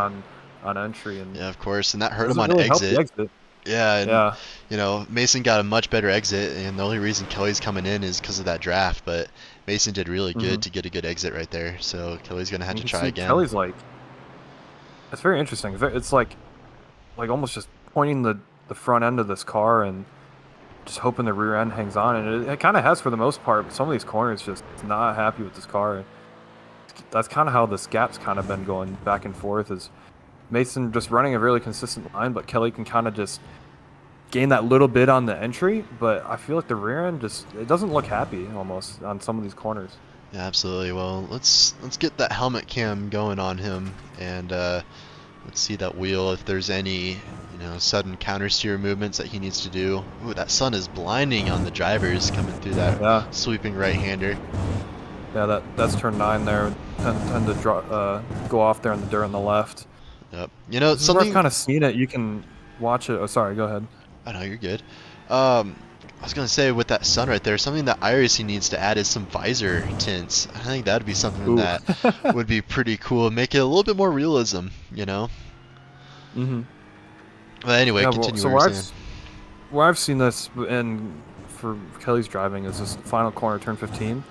on entry, and Yeah, of course, and that hurt him doesn't on really help the exit. exit. Yeah, and Yeah. Mason got a much better exit, and the only reason Kelly's coming in is because of that draft. But Mason did really good to get a good exit right there, so Kelly's gonna have You to can try see again. Kelly's like, it's very interesting. It's like almost just pointing the front end of this car and just hoping the rear end hangs on, and it kind of has for the most part. But some of these corners just not happy with this car. That's kind of how this gap's kind of been going back and forth. Is Mason just running a really consistent line, but Kelly can kind of just gain that little bit on the entry. But I feel like the rear end it doesn't look happy almost on some of these corners. Yeah, absolutely. Well, let's get that helmet cam going on him, and let's see that wheel if there's any sudden counter steer movements that he needs to do. Ooh, that sun is blinding on the drivers coming through that sweeping right-hander. Yeah, that's turn 9 there. Tend to go off there in the dirt on the left. Yep. I've kind of seen it. You can watch it. Oh, sorry. Go ahead. I know you're good. I was gonna say with that sun right there, something that iRacing needs to add is some visor tints. I think that'd be something that would be pretty cool. Make it a little bit more realism, Mm-hmm. But anyway, yeah, continue. Where I've seen this for Kelly's driving is this final corner, turn 15.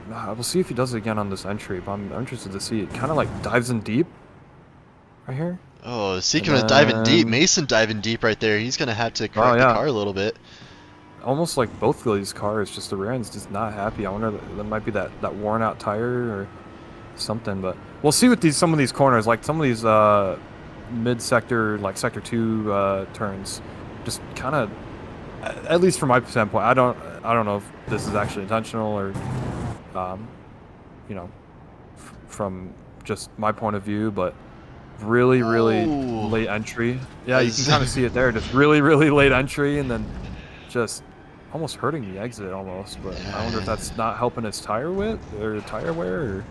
We'll see if he does it again on this entry, but I'm interested to see. It kind of like dives in deep right here. Oh, speaking of diving deep, Mason diving deep right there. He's going to have to correct the car a little bit. Almost like both of these cars, just the rear end's just not happy. I wonder that might be that worn out tire or something, but we'll see with some of these corners, like some of these mid-sector, like sector 2 turns, just kind of, at least from my standpoint, I don't know if this is actually intentional or from just my point of view, but really late entry. Yeah, you can kind of see it there, just really late entry, and then just almost hurting the exit almost. But I wonder if that's not helping his tire width or tire wear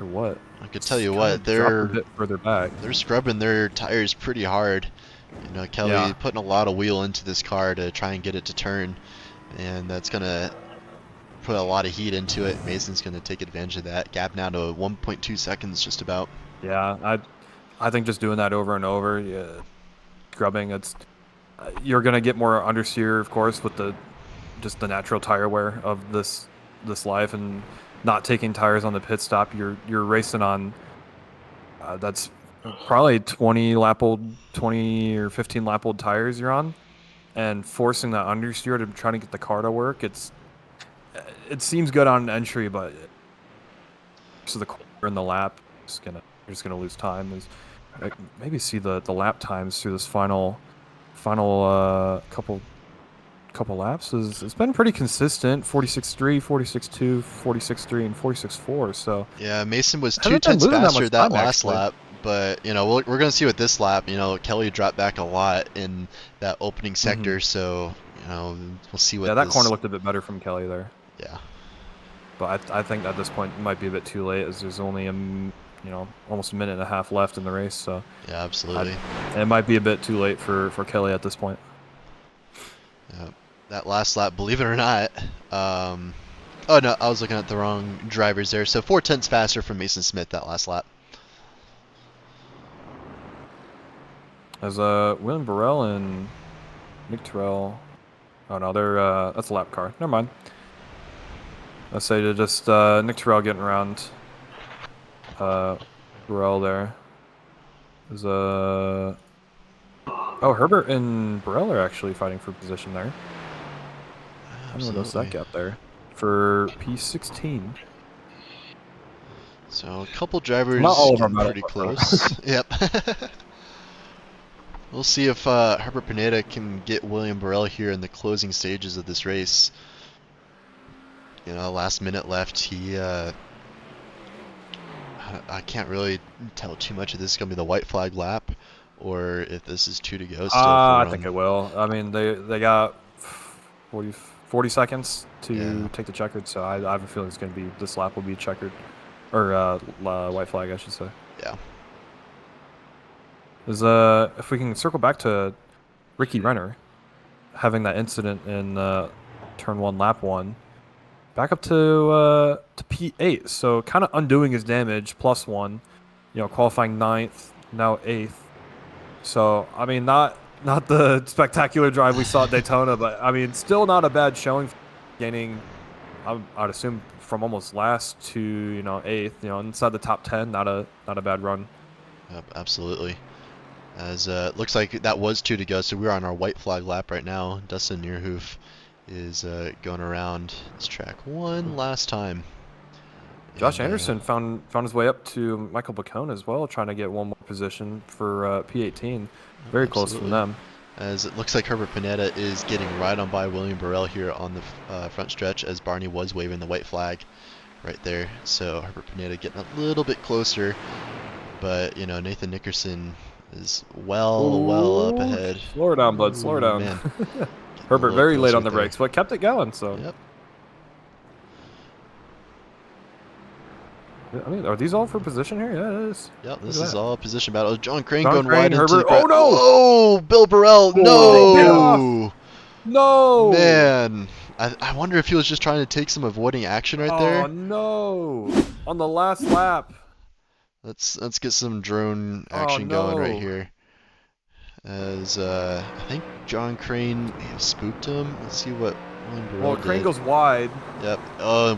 or what. I could tell you what, they're a bit further back. They're scrubbing their tires pretty hard. Kelly putting a lot of wheel into this car to try and get it to turn, and that's gonna put a lot of heat into it. Mason's gonna take advantage of that. Gap now to 1.2 seconds, just about. Yeah, I think just doing that over and over, scrubbing. You're gonna get more understeer, of course, with the natural tire wear of this life, and not taking tires on the pit stop. You're racing on that's probably 20 or 15 lap old tires you're on, and forcing that understeer to try to get the car to work. It seems good on entry, but so the corner in the lap you're just gonna lose time. Maybe see the lap times through this final couple laps. It's been pretty consistent. 46.3, 46.2, 46.3, and 46.4. So yeah, Mason was 2/10 faster that last lap, but we're gonna see with this lap. Kelly dropped back a lot in that opening sector, so we'll see what. Yeah, that corner looked a bit better from Kelly there. Yeah, but I think at this point it might be a bit too late, as there's only almost a minute and a half left in the race. So yeah, absolutely. It might be a bit too late for Kelly at this point. Yeah, that last lap, believe it or not. Oh no, I was looking at the wrong drivers there. So 4/10 faster from Mason Smith that last lap. As William Burrell and Nick Terrell. Oh no, they're that's a lap car. Never mind. Let's say to just Nick Terrell getting around Burrell there. There's Herbert and Burrell are actually fighting for position there. I'm gonna notice that gap there for P16. So a couple drivers not all of them pretty close. Yep. We'll see if Herbert Pineda can get William Burrell here in the closing stages of this race. Last minute left. He I can't really tell too much if this is going to be the white flag lap or if this is 2 to go still. I think it will. I mean, they got 40 seconds to take the checkered, so I have a feeling it's going to be this lap will be checkered or white flag, I should say. Yeah. If we can circle back to Ricky Renner having that incident in turn 1, lap 1. Back up to P8, so kind of undoing his damage, +1. Qualifying 9th, now 8th. So, I mean, not the spectacular drive we saw at Daytona, but I mean, still not a bad showing. Gaining, I'd assume from almost last to 8th. Inside the top 10, not a bad run. Yep, absolutely. As looks like that was 2 to go, so we're on our white flag lap right now. Dustin Neerhoof is going around this track one last time. Josh And, Anderson found his way up to Michael Bacone as well, trying to get one more position for P18. Very close from them. As it looks like Herbert Pineda is getting right on by William Burrell here on the front stretch, as Barney was waving the white flag right there. So Herbert Pineda getting a little bit closer, but Nathan Nickerson is well up ahead. Slow her down, bud. Slow her down. Man. Herbert very late on the brakes, but kept it going. So. Yep. I mean, are these all for position here? Yeah, it is. Yep, this is all position battle. John Crane going Crane, wide into Herbert. the Oh, no! Oh, Bill Burrell. No! No! Man. I wonder if he was just trying to take some avoiding action right there. Oh, no! On the last lap. Let's get some drone action going right here. As I think John Crane may have spooked him. Let's see what William Burrell Crane did. goes wide. Yep.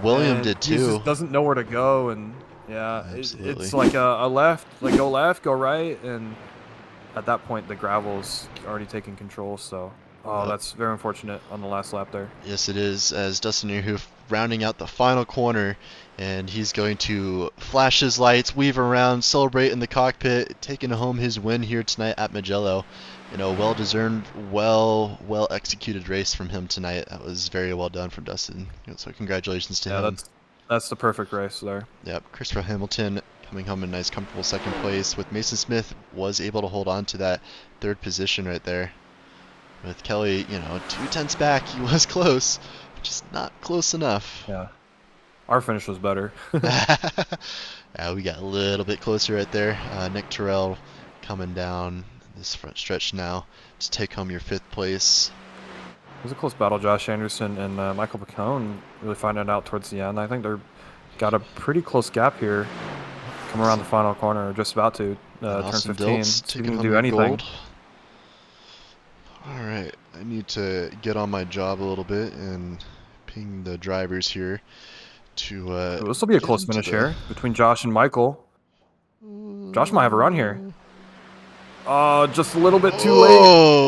William did too. He just doesn't know where to go, and yeah, Absolutely. it's like a left, like go left, go right, and at that point the gravel's already taking control. So, that's very unfortunate on the last lap there. Yes, it is. As Dustin Neerhoof rounding out the final corner, and he's going to flash his lights, weave around, celebrate in the cockpit, taking home his win here tonight at Mugello. Well-deserved, well executed race from him tonight. That was very well done from Dustin. So congratulations to him. That's the perfect race there. Yep, Christopher Hamilton coming home in a nice, comfortable second place. With Mason Smith was able to hold on to that 3rd position right there. With Kelly, 2/10 back, he was close, just not close enough. Yeah, our finish was better. Yeah, we got a little bit closer right there. Nick Terrell coming down this front stretch now to take home your 5th place. It was a close battle. Josh Anderson and Michael Bacone really finding it out towards the end. I think they're got a pretty close gap here. Come around the final corner, just about to turn 15. Taking home do your anything. gold. All right, I need to get on my job a little bit and ping the drivers here to. This will be a close finish here between Josh and Michael. Josh might have a run here. Just a little bit too late.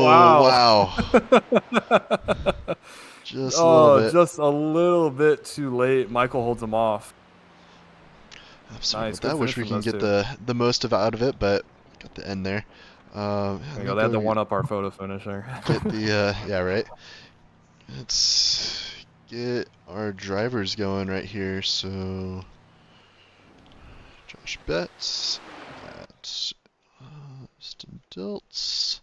Wow. Just a little bit. Just a little bit too late. Michael holds him off. Nice. I wish we can get the most out of it, but got the end there. There you go. They had to one-up our photo finish there. Get the yeah, right. Let's get our drivers going right here. So Josh Betts at Astin Dilts.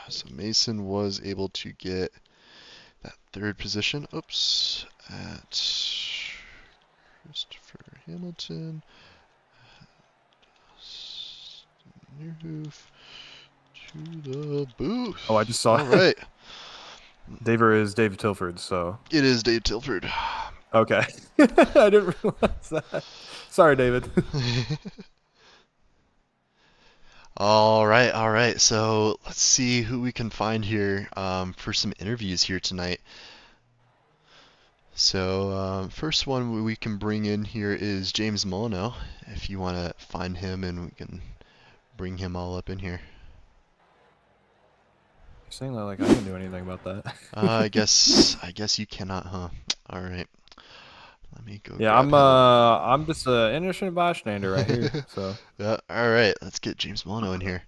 So Mason was able to get that 3rd position. Oops. At Christopher Hamilton. Neerhoof to the booth. Oh, I just saw it. All right. Daver is Dave Tilford, so. It is Dave Tilford. Okay. I didn't realize that. Sorry, David. All right. So let's see who we can find here for some interviews here tonight. So first one we can bring in here is James Molyneux. If you want to find him, and we can bring him all up in here. You're saying that like I can do anything about that. I guess you cannot, huh? All right. Let me go. Yeah, I'm just an innocent bystander right here. So. Yeah. All right. Let's get James Molyneux in here.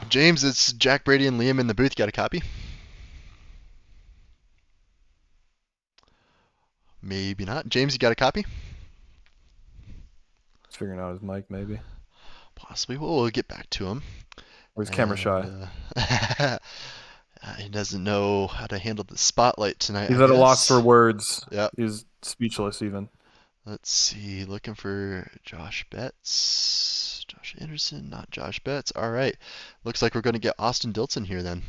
James, it's Jack Brady and Liam in the booth. Got a copy? Maybe not. James, you got a copy? He's figuring out his mic, maybe. Possibly. Well, we'll get back to him. Or he's camera shy. He doesn't know how to handle the spotlight tonight. He's at a loss for words. Yep. He's speechless even. Let's see. Looking for Josh Betts. Josh Anderson, not Josh Betts. All right. Looks like we're going to get Astin Dilts in here then.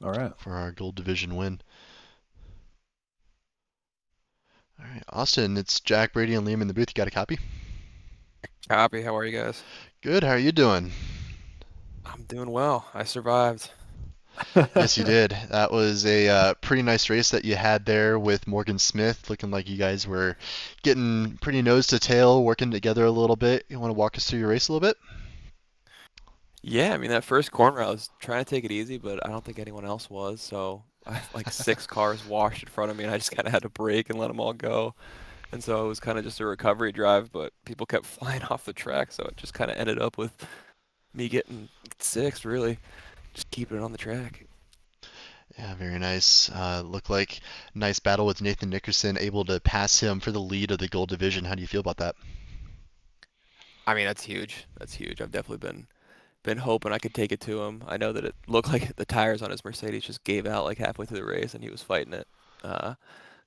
All right. For our gold division win. All right, Austin, it's Jack, Brady, and Liam in the booth. You got a copy? Copy. How are you guys? Good. How are you doing? I'm doing well. I survived. Yes, you did. That was a pretty nice race that you had there with Morgan Smith. Looking like you guys were getting pretty nose to tail, working together a little bit. You want to walk us through your race a little bit? Yeah, I mean that first corner I was trying to take it easy, but I don't think anyone else was. So I like six cars washed in front of me, and I just kind of had to brake and let them all go. And so it was kind of just a recovery drive, but people kept flying off the track, so it just kind of ended up with me getting sixth, really, just keeping it on the track. Yeah, very nice. Looked like nice battle with Nathan Nickerson, able to pass him for the lead of the gold division. How do you feel about that? I mean that's huge. That's huge. I've definitely been hoping I could take it to him. I know that it looked like the tires on his Mercedes just gave out like halfway through the race, and he was fighting it. Uh,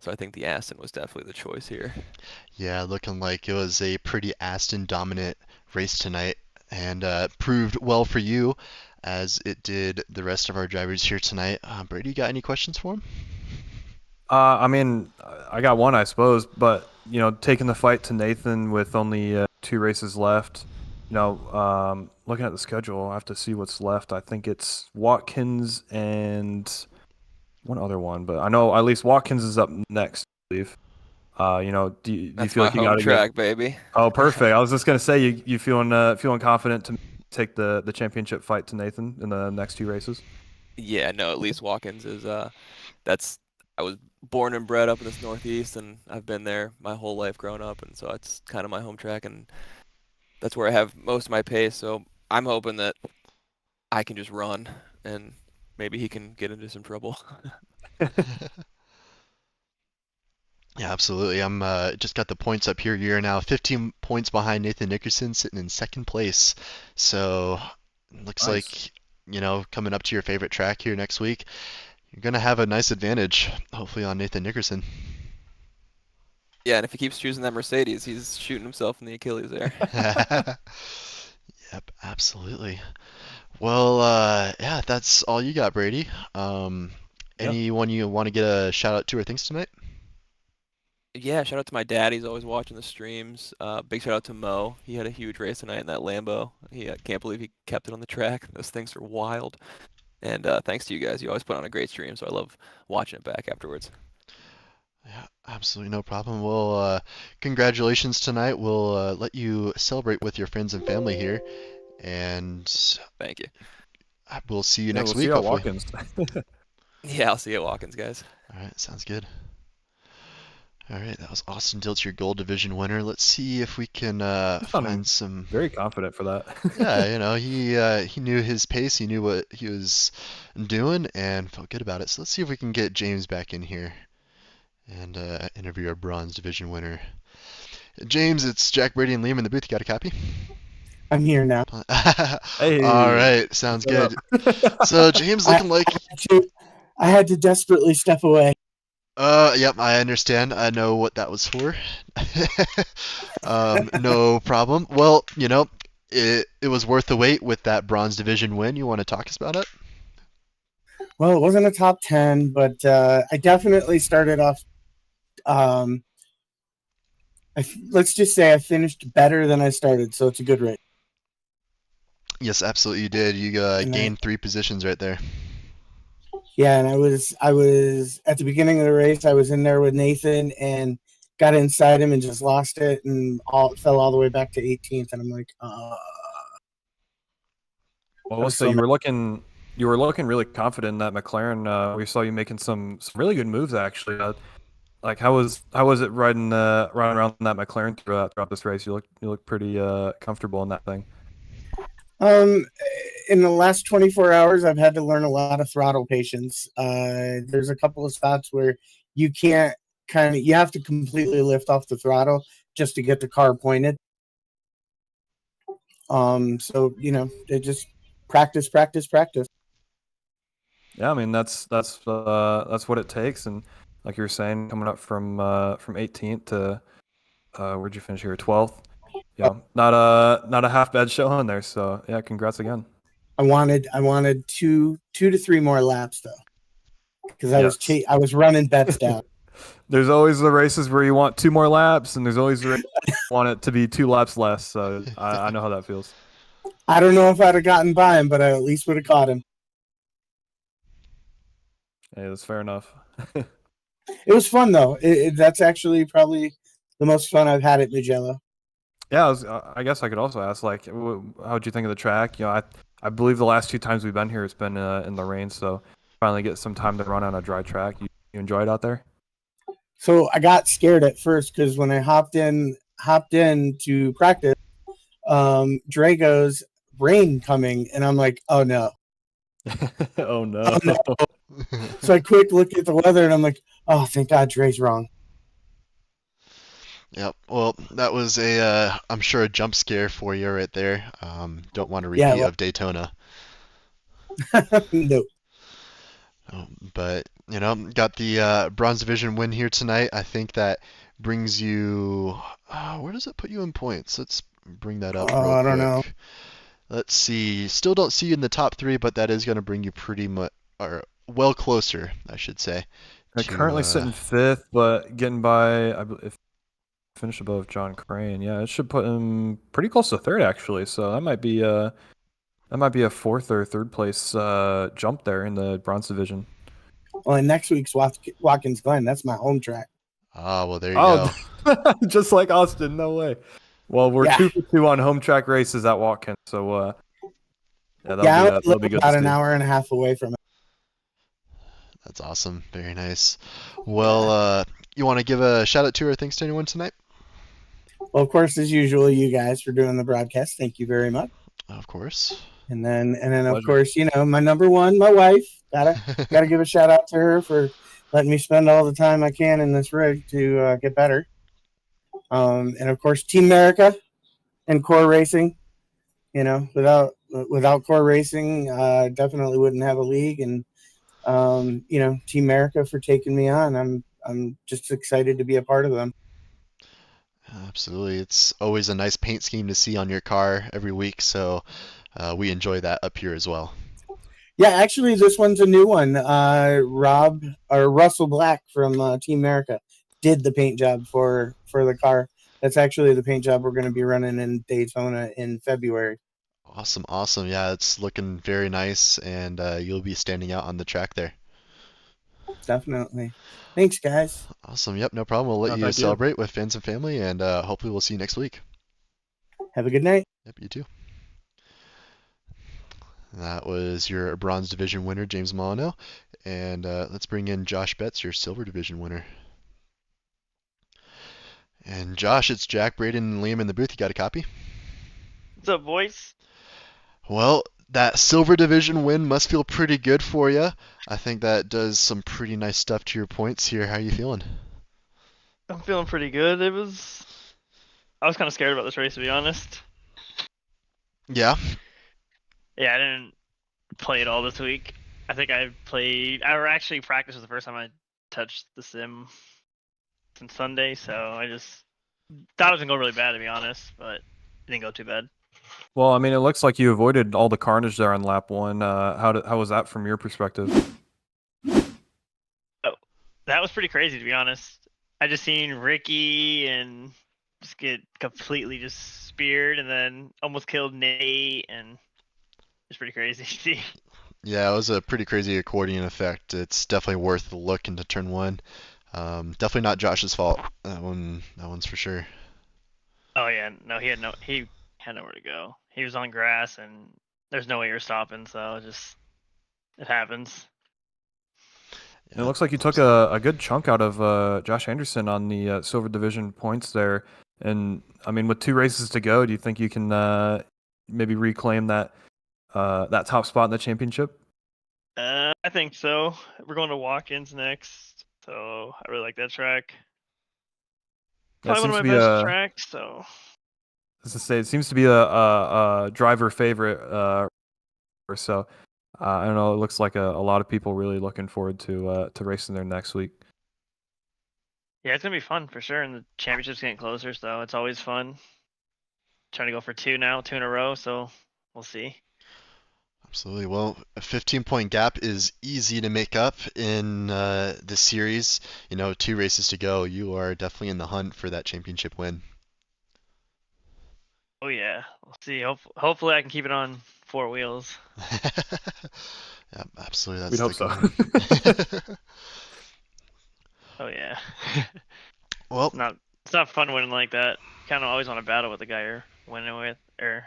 so I think the Aston was definitely the choice here. Yeah, looking like it was a pretty Aston dominant race tonight, and proved well for you, as it did the rest of our drivers here tonight. Brady, you got any questions for him? I mean, I got one, I suppose, but taking the fight to Nathan with only 2 races left, looking at the schedule, I have to see what's left. I think it's Watkins and one other one, but I know at least Watkins is up next, I believe. Do you That's feel my like you home got to get? track, baby. Oh, perfect. I was just gonna say you feeling confident to take the championship fight to Nathan in the next 2 races? Yeah, no, at least Watkins is that's I was born and bred up in this Northeast, and I've been there my whole life growing up, and so it's kind of my home track, and that's where I have most of my pace. So I'm hoping that I can just run, and maybe he can get into some trouble. Yeah, absolutely. I'm just got the points up here. You're now 15 points behind Nathan Nickerson, sitting in second place. So looks Nice. like, coming up to your favorite track here next week, you're gonna have a nice advantage, hopefully on Nathan Nickerson. Yeah, and if he keeps choosing that Mercedes, he's shooting himself in the Achilles there. Yep, absolutely. Well, yeah, that's all you got, Brady. Yeah. Anyone you want to get a shout out to or things tonight? Yeah, shout out to my dad. He's always watching the streams. Big shout out to Mo. He had a huge race tonight in that Lambo. He can't believe he kept it on the track. Those things are wild. And thanks to you guys. You always put on a great stream, so I love watching it back afterwards. Yeah, absolutely no problem. Well, congratulations tonight. We'll let you celebrate with your friends and family here, and Thank you. we'll see you Yeah, next we'll see week, how hopefully. Watkins. Yeah, I'll see you at Watkins, guys. All right, sounds good. All right, that was Austin Diltz, your gold division winner. Let's see if we can You find sounding some. very confident for that. Yeah, he knew his pace, he knew what he was doing, and felt good about it. So let's see if we can get James back in here and interview our bronze division winner. James, it's Jack Brady and Liam in the booth. You got a copy? I'm here now. All Hey, right, sounds what's up? good. So James I, looking like I had to desperately step away. yep, I understand. I know what that was for. No problem. Well, it was worth the wait with that bronze division win. You want to talk us about it? Well, it wasn't a top 10, but I definitely started off. Um, let's just say I finished better than I started, so it's a good race. Yes, absolutely you did. You And gained 3 positions right there. yeah, and I was at the beginning of the race. I was in there with Nathan and got inside him and just lost it, and fell all the way back to 18th. And I'm like, I Well, was so so mad. you were looking really confident in that McLaren. We saw you making some really good moves actually. Like how was it riding around that McLaren throughout this race? You look pretty comfortable in that thing. Um, in the last 24 hours, I've had to learn a lot of throttle patience. There's a couple of spots where you can't you have to completely lift off the throttle just to get the car pointed. So they just practice, practice, practice. Yeah, I mean that's what it takes, and like you were saying, coming up from 18th to where'd you finish here? 12th. Uh, Not a half bad show on there. So yeah, congrats again. I wanted two to three more laps though, because Yes. I was running bets down. There's always the races where you want 2 more laps, and there's always the races where you want it to be 2 laps less. So I know how that feels. I don't know if I'd have gotten by him, but I at least would have caught him. Hey, that's fair enough. It was fun though. That's actually probably the most fun I've had at Mugello. Yeah, I guess I could also ask, like, how'd you think of the track? You know, I believe the last 2 times we've been here, it's been in the rain, so finally get some time to run on a dry track. You enjoy it out there? So I got scared at first because when I hopped in to practice, Dre goes, rain coming, and I'm like, oh no. Oh no. So I quick look at the weather and I'm like, oh, thank God Dre's wrong. Yep. Well, that was I'm sure a jump scare for you right there. Don't want to Yeah, repeat well- of Daytona. No. But got the bronze division win here tonight. I think that brings you. Where does it put you in points? Let's bring that up real I don't know. quick. Let's see. Still don't see you in the top 3, but that is going to bring you pretty much, or well closer, I should say. They're currently sitting 5th, but getting by, if finish above John Crane. Yeah, it should put him pretty close to 3rd actually. So that might be a 4th or 3rd place jump there in the bronze division. Well, and next week's Watkins Glen. That's my home track. Well, there you go. Just like Austin. No way. Well, we're Yeah. 2 for 2 on home track races at Watkins. So yeah, I that'll be good. about to an see. hour and a half away from it. That's awesome. Very nice. Well, you want to give a shout out to or thanks to anyone tonight? Well, of course, as usual, you guys for doing the broadcast. Thank you very much. Of course. And then of Pleasure. course, my number one, my wife. Gotta give a shout out to her for letting me spend all the time I can in this rig to get better. And of course, Team America and Core Racing. Without Core Racing, definitely wouldn't have a league. And Team America for taking me on. I'm just excited to be a part of them. Absolutely. It's always a nice paint scheme to see on your car every week, so we enjoy that up here as well. Yeah, actually, this one's a new one. Russell Black from Team America did the paint job for the car. That's actually the paint job we're going to be running in Daytona in February. Awesome. Yeah, it's looking very nice, and you'll be standing out on the track there. Definitely. Thanks, guys. Awesome. Yep, no problem. We'll let you Thank you. celebrate with fans and family, and hopefully we'll see you next week. Have a good night. Yep, you too. That was your bronze division winner, James Molyneux. And let's bring in Josh Betts, your silver division winner. And Josh, it's Jack, Braden, and Liam in the booth. You got a copy? What's up, boys? Well, that silver division win must feel pretty good for you. I think that does some pretty nice stuff to your points here. How are you feeling? I'm feeling pretty good. I was kind of scared about this race, to be honest. Yeah. Yeah, I didn't play it all this week. I think I actually practiced was the first time I touched the sim since Sunday, so I just thought it was gonna go really bad, to be honest, but it didn't go too bad. Well, I mean, it looks like you avoided all the carnage there on lap 1. How was that from your perspective? Oh, that was pretty crazy, to be honest. I just seen Ricky and just get completely just speared, and then almost killed Nate, and it's pretty crazy to see. Yeah, it was a pretty crazy accordion effect. It's definitely worth the look into turn 1. Definitely not Josh's fault. That one's for sure. Oh yeah, no, he had nowhere to go. He was on grass, and there's no way you're stopping. So it happens. It looks like you took a good chunk out of Josh Anderson on the silver division points there. And I mean, with 2 races to go, do you think you can maybe reclaim that top spot in the championship? I think so. We're going to Watkins next, so I really like that track. Probably one of my best tracks. So. As I say, it seems to be a driver favorite, or so. I don't know. It looks like a lot of people really looking forward to racing there next week. Yeah, it's gonna be fun for sure, and the championship's getting closer, so it's always fun. Trying to go for 2 in a row, so we'll see. Absolutely. Well, a 15-point gap is easy to make up in the series. 2 races to go. You are definitely in the hunt for that championship win. Oh yeah, we'll see. Hopefully, I can keep it on 4 wheels. Yeah, absolutely. We'd That's hope the so. goal. Oh yeah. Well, It's not fun winning like that. Kind of always want to battle with the guy you're winning with, or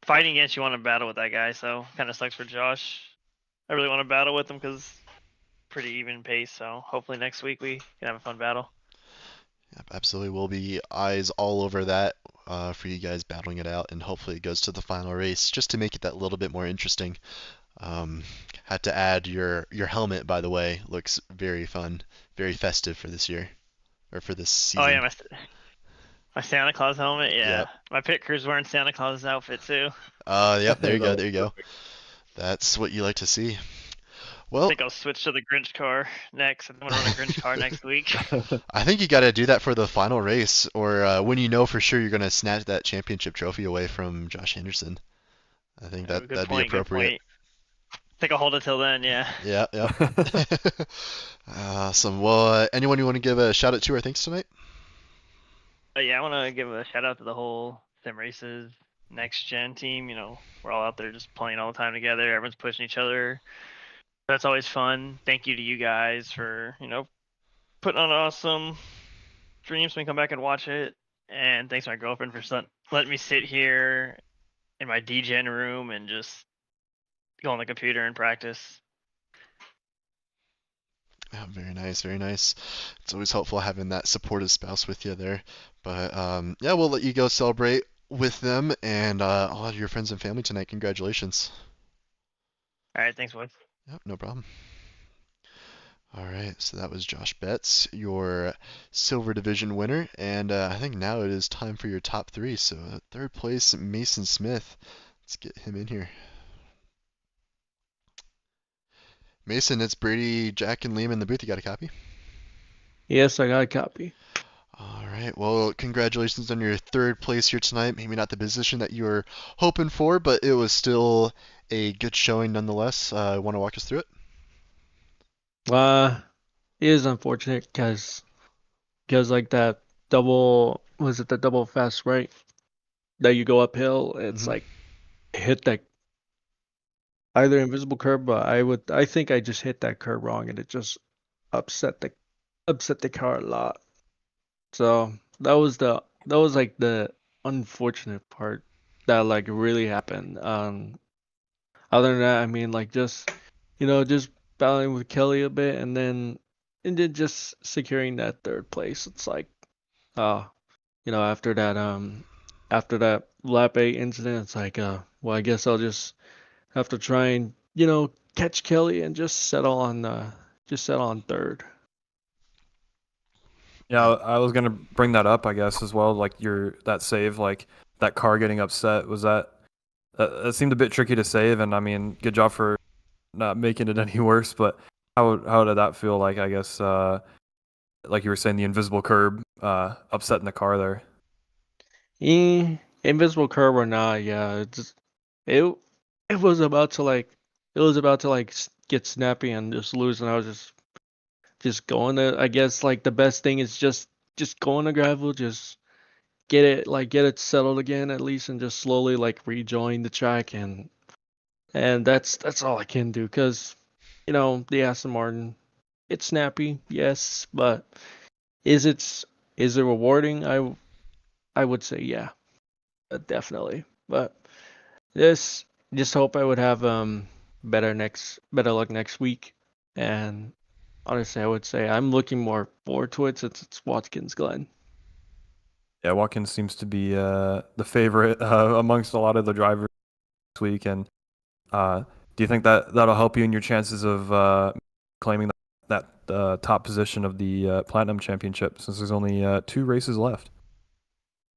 fighting against. You want to battle with that guy, so kind of sucks for Josh. I really want to battle with him because pretty even pace. So hopefully next week we can have a fun battle. yep, absolutely. We'll be eyes all over that for you guys battling it out, and hopefully it goes to the final race just to make it that little bit more interesting. Um, Had to add your helmet, by the way. Looks very fun, very festive for this year or for this Oh yeah, season. my Santa Claus helmet. Yeah, Yep. my pit crew's wearing Santa Claus outfit too. Yep. There you go. That'll There you look go. perfect. That's what you like to see. I Well, think I'll switch to the Grinch car next. I'm gonna run a Grinch car next week. I think you got to do that for the final race, or when you know for sure you're going to snatch that championship trophy away from Josh Henderson. I think Oh, that good that'd be point. Good appropriate. point. Think I'll hold it till then. Yeah. Yeah, yep. Awesome. Well, anyone you want to give a shout out to or thanks tonight? Yeah, I want to give a shout out to the whole Sim Races next gen team. We're all out there just playing all the time together. Everyone's pushing each other. That's always fun. Thank you to you guys for putting on awesome streams. We can come back and watch it. And thanks to my girlfriend for letting me sit here in my DGen room and just go on the computer and practice. Yeah, very nice, very nice. It's always helpful having that supportive spouse with you there. But yeah, we'll let you go celebrate with them and all of your friends and family tonight. Congratulations. All right, thanks, boys. Yep, no problem. All right, so that was Josh Betts, your Silver Division winner, and I think now it is time for your top three. So third place, Mason Smith. Let's get him in here. Mason, it's Brady, Jack, and Liam in the booth. You got a copy? Yes, I got a copy. All right. Well, congratulations on your third place here tonight. Maybe not the position that you were hoping for, but it was still a good showing nonetheless. Want to walk us through it? Uh, it is unfortunate because like that double, was it the double fast right that you go uphill? It's Mhm. like hit that either invisible curb, but I think I just hit that curb wrong and it just upset the car a lot. So that was like the unfortunate part that like really happened. Other than that, I mean, like just battling with Kelly a bit, and then just securing that third place. It's like, uh, after that lap 8 incident, it's like, well, I guess I'll just have to try and catch Kelly and just settle on third. Yeah, I was gonna bring that up, I guess, as well. Like that save, like that car getting upset, was that seemed a bit tricky to save, and I mean, good job for not making it any worse. But how did that feel? Like I guess, like you were saying, the invisible curb upsetting the car there. Invisible curb or not, yeah, it it was about to like get snappy and just lose, and I was just going to, I guess like the best thing is just going to gravel, just get it settled again at least, and just slowly like rejoin the track, and that's all I can do because the Aston Martin, it's snappy, yes, but is it is it rewarding? I would say yeah, definitely, but this just hope I would have better luck next week, and honestly I would say I'm looking more forward to it since it's Watkins Glen. Yeah, Watkins seems to be the favorite amongst a lot of the drivers this week. And do you think that that'll help you in your chances of claiming that top position of the Platinum Championship, since there's only 2 races left?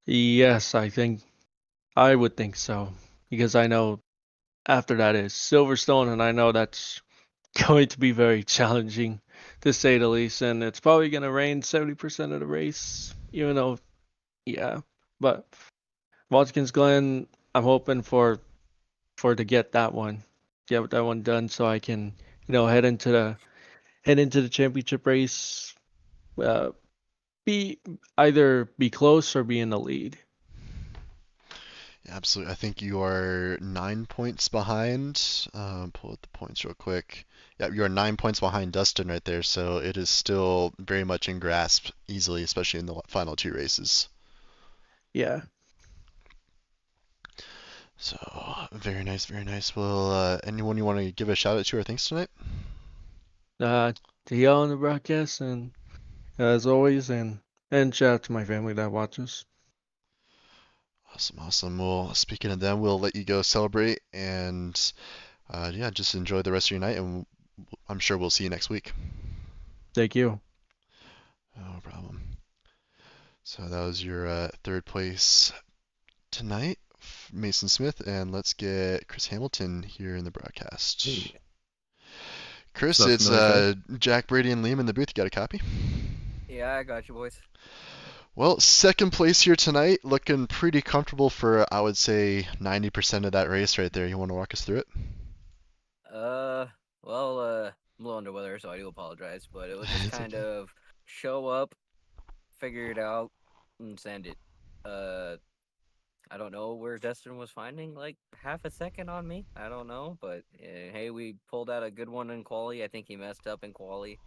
Yes, I would think so because I know after that is Silverstone, and I know that's going to be very challenging to say the least, and it's probably going to rain 70% of the race, even though, yeah. But Watkins Glen, I'm hoping for to get that one. get that one done so I can, head into the championship race, uh, be either be close or be in the lead. Yeah, absolutely. I think you are 9 points behind. Pull up the points real quick. Yeah, you are 9 points behind Dustin right there, so it is still very much in grasp easily, especially in the final two races. Yeah. So very nice, very nice. Well, anyone you want to give a shout out to or thanks tonight? To y'all on the broadcast, and as always, and shout out to my family that watches. Awesome, awesome. Well, speaking of them, we'll let you go celebrate and yeah, just enjoy the rest of your night, and I'm sure we'll see you next week. Thank you. No problem. So that was your third place tonight, Mason Smith, and let's get Chris Hamilton here in the broadcast. Hey. Chris, What's up, it's familiar Jack, Brady, and Liam in the booth. You got a copy? Yeah, I got you, boys. Well, second place here tonight, looking pretty comfortable for, I would say, 90% of that race right there. You want to walk us through it? Well, I'm a little under weather, so I do apologize, but it was just It's kind okay. of show up, figure it out, and send it. I don't know where Dustin was finding like half a second on me. I don't know, but hey, we pulled out a good one in quali. I think he messed up in quali.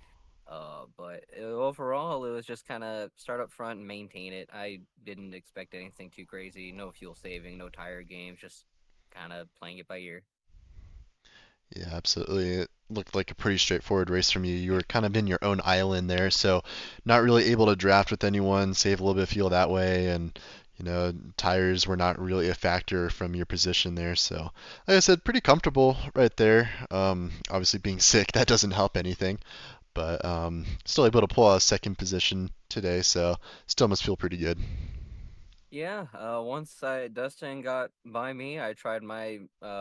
But overall, it was just kind of start up front and maintain it. I didn't expect anything too crazy. No fuel saving, no tire games, just kind of playing it by ear. Yeah, absolutely. It looked like a pretty straightforward race from you. You were kind of in your own island there, so not really able to draft with anyone, save a little bit of fuel that way, and tires were not really a factor from your position there. So, like I said, pretty comfortable right there. Obviously being sick, that doesn't help anything, but still able to pull out a second position today, so still must feel pretty good. Yeah, once Dustin got by me, I tried my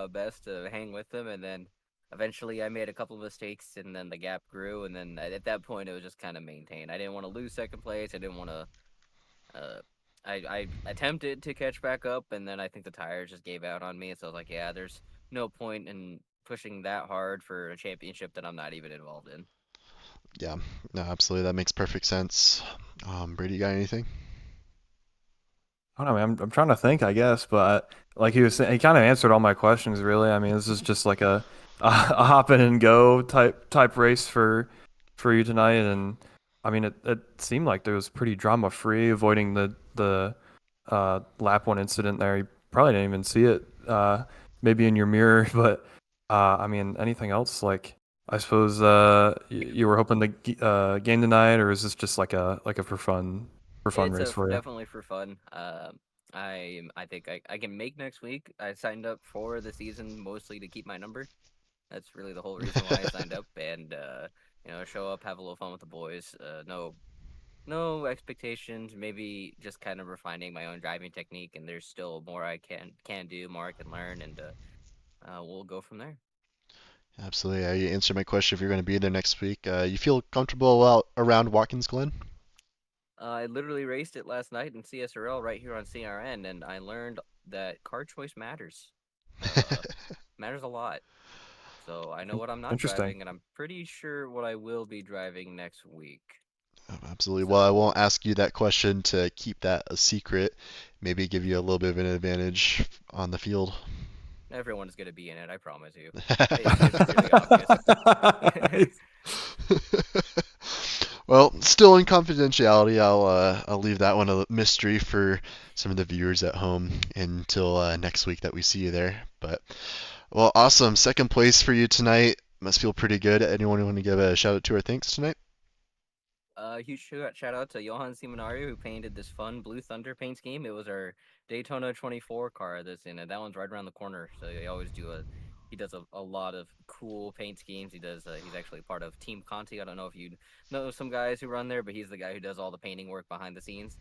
best to hang with him, and then eventually I made a couple of mistakes, and then the gap grew, and then at that point it was just kind of maintained. I didn't want to lose second place. I didn't want to. Uh, I attempted to catch back up, and then I think the tires just gave out on me. So I was like, yeah, there's no point in pushing that hard for a championship that I'm not even involved in. Yeah, no, absolutely. That makes perfect sense. Brady, you got anything? I don't know, man. I'm trying to think, I guess, but like he was saying, he kind of answered all my questions, really. I mean, this is just like a hop in and go type race for you tonight, and I mean, it seemed like it was pretty drama free, avoiding the lap one incident there. You probably didn't even see it, maybe in your mirror, but I mean, anything else? Like, I suppose you were hoping to gain tonight, or is this just like a for fun It's race for you? definitely for fun. I think I can make next week. I signed up for the season mostly to keep my number. That's really the whole reason why I signed up, and show up, have a little fun with the boys. No expectations. Maybe just kind of refining my own driving technique, and there's still more I can do, more I can learn, and we'll go from there. Absolutely. You answered my question if you're going to be there next week. You feel comfortable out around Watkins Glen? I literally raced it last night in CSRL right here on CRN, and I learned that car choice matters. Matters a lot. So I know what I'm not Interesting. driving, and I'm pretty sure what I will be driving next week. Absolutely. Well, I So won't ask you that question to keep that a secret. Maybe give you a little bit of an advantage on the field. everyone's gonna be in it, I promise you. It should be really obvious. Well, still in confidentiality, I'll leave that one a mystery for some of the viewers at home until next week that we see you there. But well, awesome. Second place for you tonight. Must feel pretty good. Anyone want to give a shout out to or thanks tonight? Huge shout out to Johan Simonari who painted this fun Blue Thunder paint scheme. It was our Daytona 24 car that's in it. That one's right around the corner. So he does a lot of cool paint schemes. He's actually part of Team Conti. I don't know if you know some guys who run there, but he's the guy who does all the painting work behind the scenes.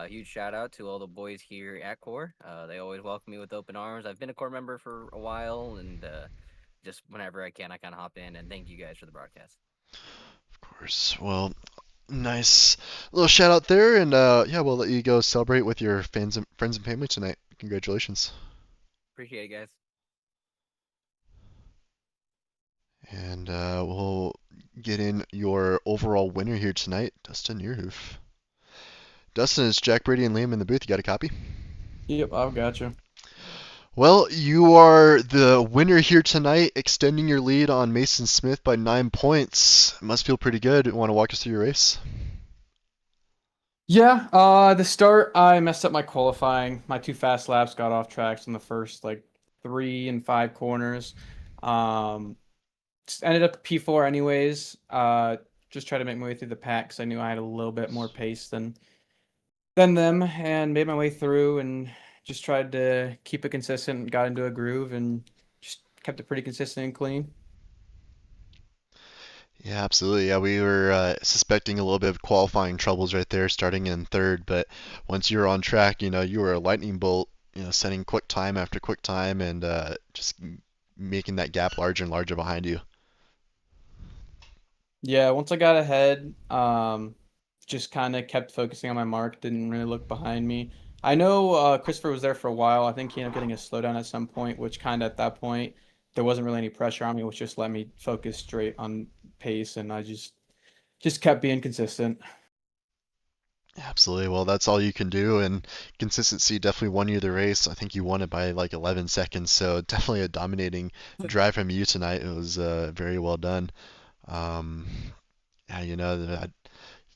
Huge shout out to all the boys here at Core. They always welcome me with open arms. I've been a Core member for a while, and just whenever I can, I kind of hop in. And thank you guys for the broadcast. Of course. Well, nice little shout out there, and yeah, we'll let you go celebrate with your friends and family tonight. Congratulations. Appreciate it, guys. And we'll get in your overall winner here tonight, Dustin Earhoof. Dustin, it's Jack Brady and Liam in the booth. You got a copy? Yep, I've got you. Well, you are the winner here tonight, extending your lead on Mason Smith by 9 points. It must feel pretty good. Want to walk us through your race? Yeah, the start I messed up my qualifying. My two fast laps got off tracks in the first like 3 and 5 corners. Um, ended up P4 anyways. Just tried to make my way through the pack because I knew I had a little bit more pace than them, and made my way through and just tried to keep it consistent. Got into a groove and just kept it pretty consistent and clean. Yeah, absolutely. Yeah, we were suspecting a little bit of qualifying troubles right there, starting in third. But once you were on track, you were a lightning bolt, setting quick time after quick time and just making that gap larger and larger behind you. Yeah, once I got ahead, just kind of kept focusing on my mark, didn't really look behind me. I know Christopher was there for a while. I think he ended up getting a slowdown at some point, which kind of at that point, there wasn't really any pressure on me, which just let me focus straight on pace, and I just kept being consistent. Absolutely. Well, that's all you can do, and consistency definitely won you the race. I think you won it by like 11 seconds, so definitely a dominating drive from you tonight. It was very well done. Um, yeah, that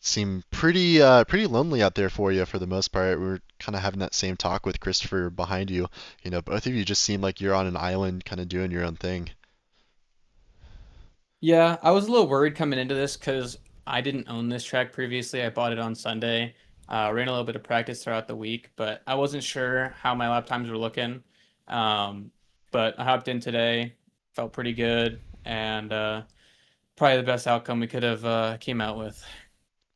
seemed pretty lonely out there for you for the most part. We were kind of having that same talk with Christopher behind you. Both of you just seem like you're on an island, kind of doing your own thing. Yeah, I was a little worried coming into this because I didn't own this track previously. I bought it on Sunday. Ran a little bit of practice throughout the week, but I wasn't sure how my lap times were looking. Um, but I hopped in today, felt pretty good, and probably the best outcome we could have came out with.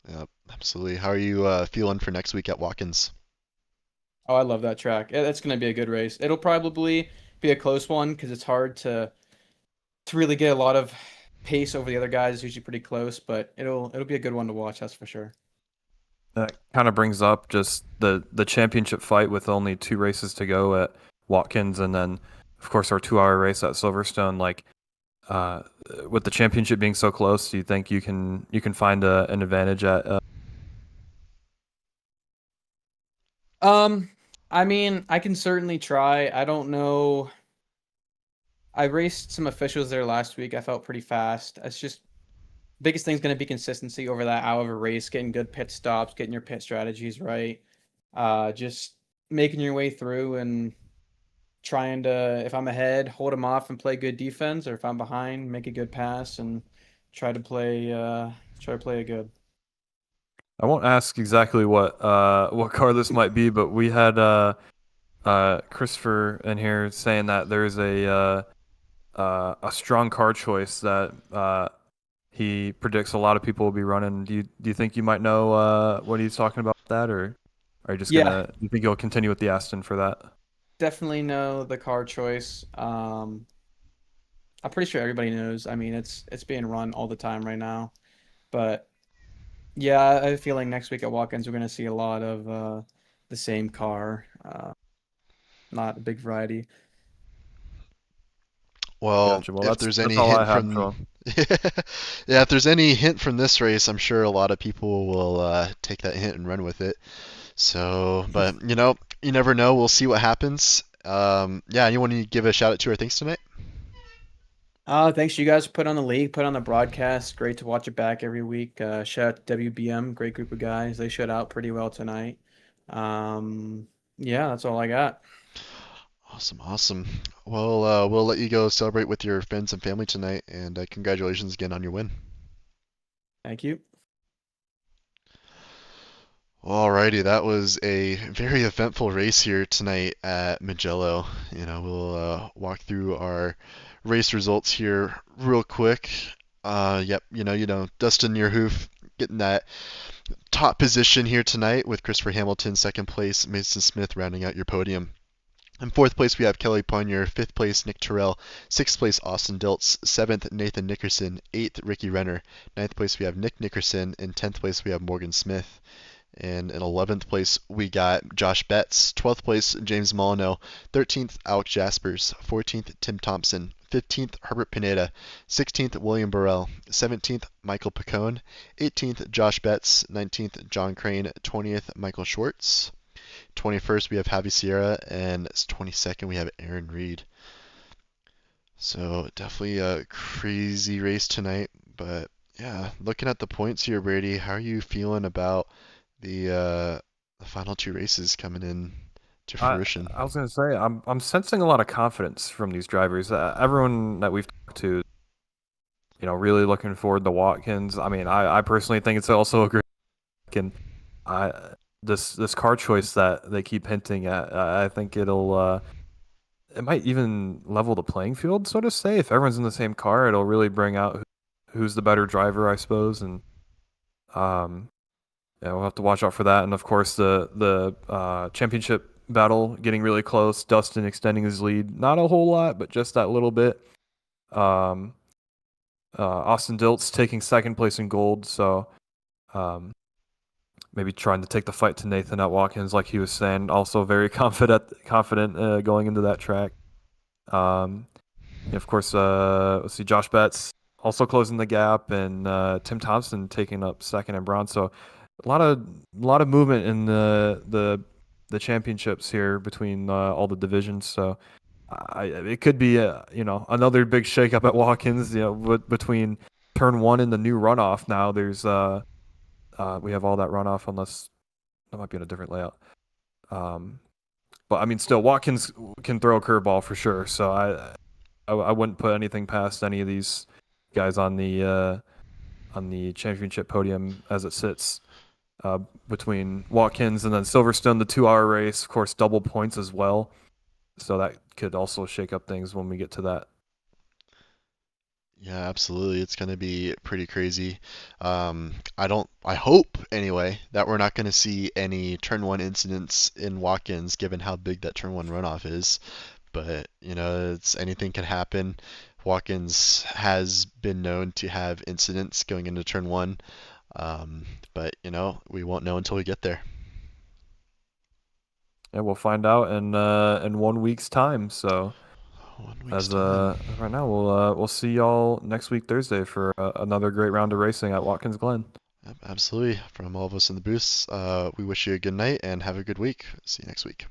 Yep, absolutely. How are you feeling for next week at Watkins? Oh, I love that track. It's going to be a good race. It'll probably be a close one because it's hard to really get a lot of pace over the other guys. It's usually pretty close, but it'll be a good one to watch. That's for sure. That kind of brings up just the championship fight with only 2 races to go at Watkins, and then of course our 2-hour race at Silverstone. Like, with the championship being so close, do you think you can find an advantage at? I mean, I can certainly try. I don't know. I raced some officials there last week. I felt pretty fast. It's just biggest thing's going to be consistency over that hour of a race, getting good pit stops, getting your pit strategies right. Just making your way through and trying to, if I'm ahead, hold them off and play good defense, or if I'm behind, make a good pass and try to play it good. I won't ask exactly what car this might be, but we had Christopher in here saying that there's a strong car choice that he predicts a lot of people will be running. Do you think you might know what he's talking about with that, or are you just Yeah, gonna? You think you'll continue with the Aston for that? definitely know the car choice. I'm pretty sure everybody knows. I mean, it's being run all the time right now. But yeah, I have a feeling next week at Watkins we're going to see a lot of the same car. Not a big variety. Well, Gotcha. Well, if that's there's any all I hint have, from Joel. yeah, if there's any hint from this race, I'm sure a lot of people will take that hint and run with it. So, but you never know. We'll see what happens. Yeah, anyone you give a shout out to or thanks tonight? Thanks you guys for put on the league, put on the broadcast. Great to watch it back every week. Shout out to WBM, great group of guys. They showed out pretty well tonight. Um, yeah, that's all I got. Awesome, awesome. Well, we'll let you go celebrate with your friends and family tonight, and congratulations again on your win. Thank you. Alrighty, that was a very eventful race here tonight at Mugello. We'll walk through our race results here real quick. Yep, Dustin Yerhoof getting that top position here tonight with Christopher Hamilton second place, Mason Smith rounding out your podium. In fourth place, we have Kelly Ponier. Fifth place, Nick Terrell. Sixth place, Austin Diltz. Seventh, Nathan Nickerson. Eighth, Ricky Renner. Ninth place, we have Nick Nickerson. In 10th place, we have Morgan Smith. And in 11th place, we got Josh Betts. 12th place, James Molyneux. 13th, Alex Jaspers. 14th, Tim Thompson. 15th, Herbert Pineda. 16th, William Burrell. 17th, Michael Picone. 18th, Josh Betts. 19th, John Crane. 20th, Michael Schwartz. 21st, we have Javi Sierra. And 22nd, we have Aaron Reed. So definitely a crazy race tonight. But yeah, looking at the points here, Brady, how are you feeling about the final two races coming in to fruition? I was gonna say I'm sensing a lot of confidence from these drivers. Everyone that we've talked to, really looking forward to Watkins. I mean, I personally think it's also a great and this car choice that they keep hinting at. I think it might even level the playing field, so to say. If everyone's in the same car, it'll really bring out who's the better driver, I suppose. And yeah, we'll have to watch out for that. And of course, the championship battle getting really close. Dustin extending his lead, not a whole lot, but just that little bit. Austin Diltz taking second place in gold, so maybe trying to take the fight to Nathan at Watkins, like he was saying. Also very confident going into that track. And of course, let's see, Josh Betts also closing the gap, and Tim Thompson taking up second and bronze. So a lot of movement in the championships here between all the divisions. So it could be another big shakeup at Watkins. Between turn one and the new runoff. Now there's we have all that runoff, unless that might be in a different layout. But I mean, still, Watkins can throw a curveball for sure. So I wouldn't put anything past any of these guys on the championship podium as it sits. Between Watkins and then Silverstone, the 2-hour race, of course, double points as well. So that could also shake up things when we get to that. Yeah, absolutely. It's going to be pretty crazy. I hope anyway that we're not going to see any turn one incidents in Watkins, given how big that turn one runoff is. But anything can happen. Watkins has been known to have incidents going into turn one, but we won't know until we get there. And we'll find out in 1 week's time. So. 1 week's time. Right now, we'll see y'all next week Thursday for another great round of racing at Watkins Glen. Absolutely. From all of us in the booth, we wish you a good night and have a good week. See you next week.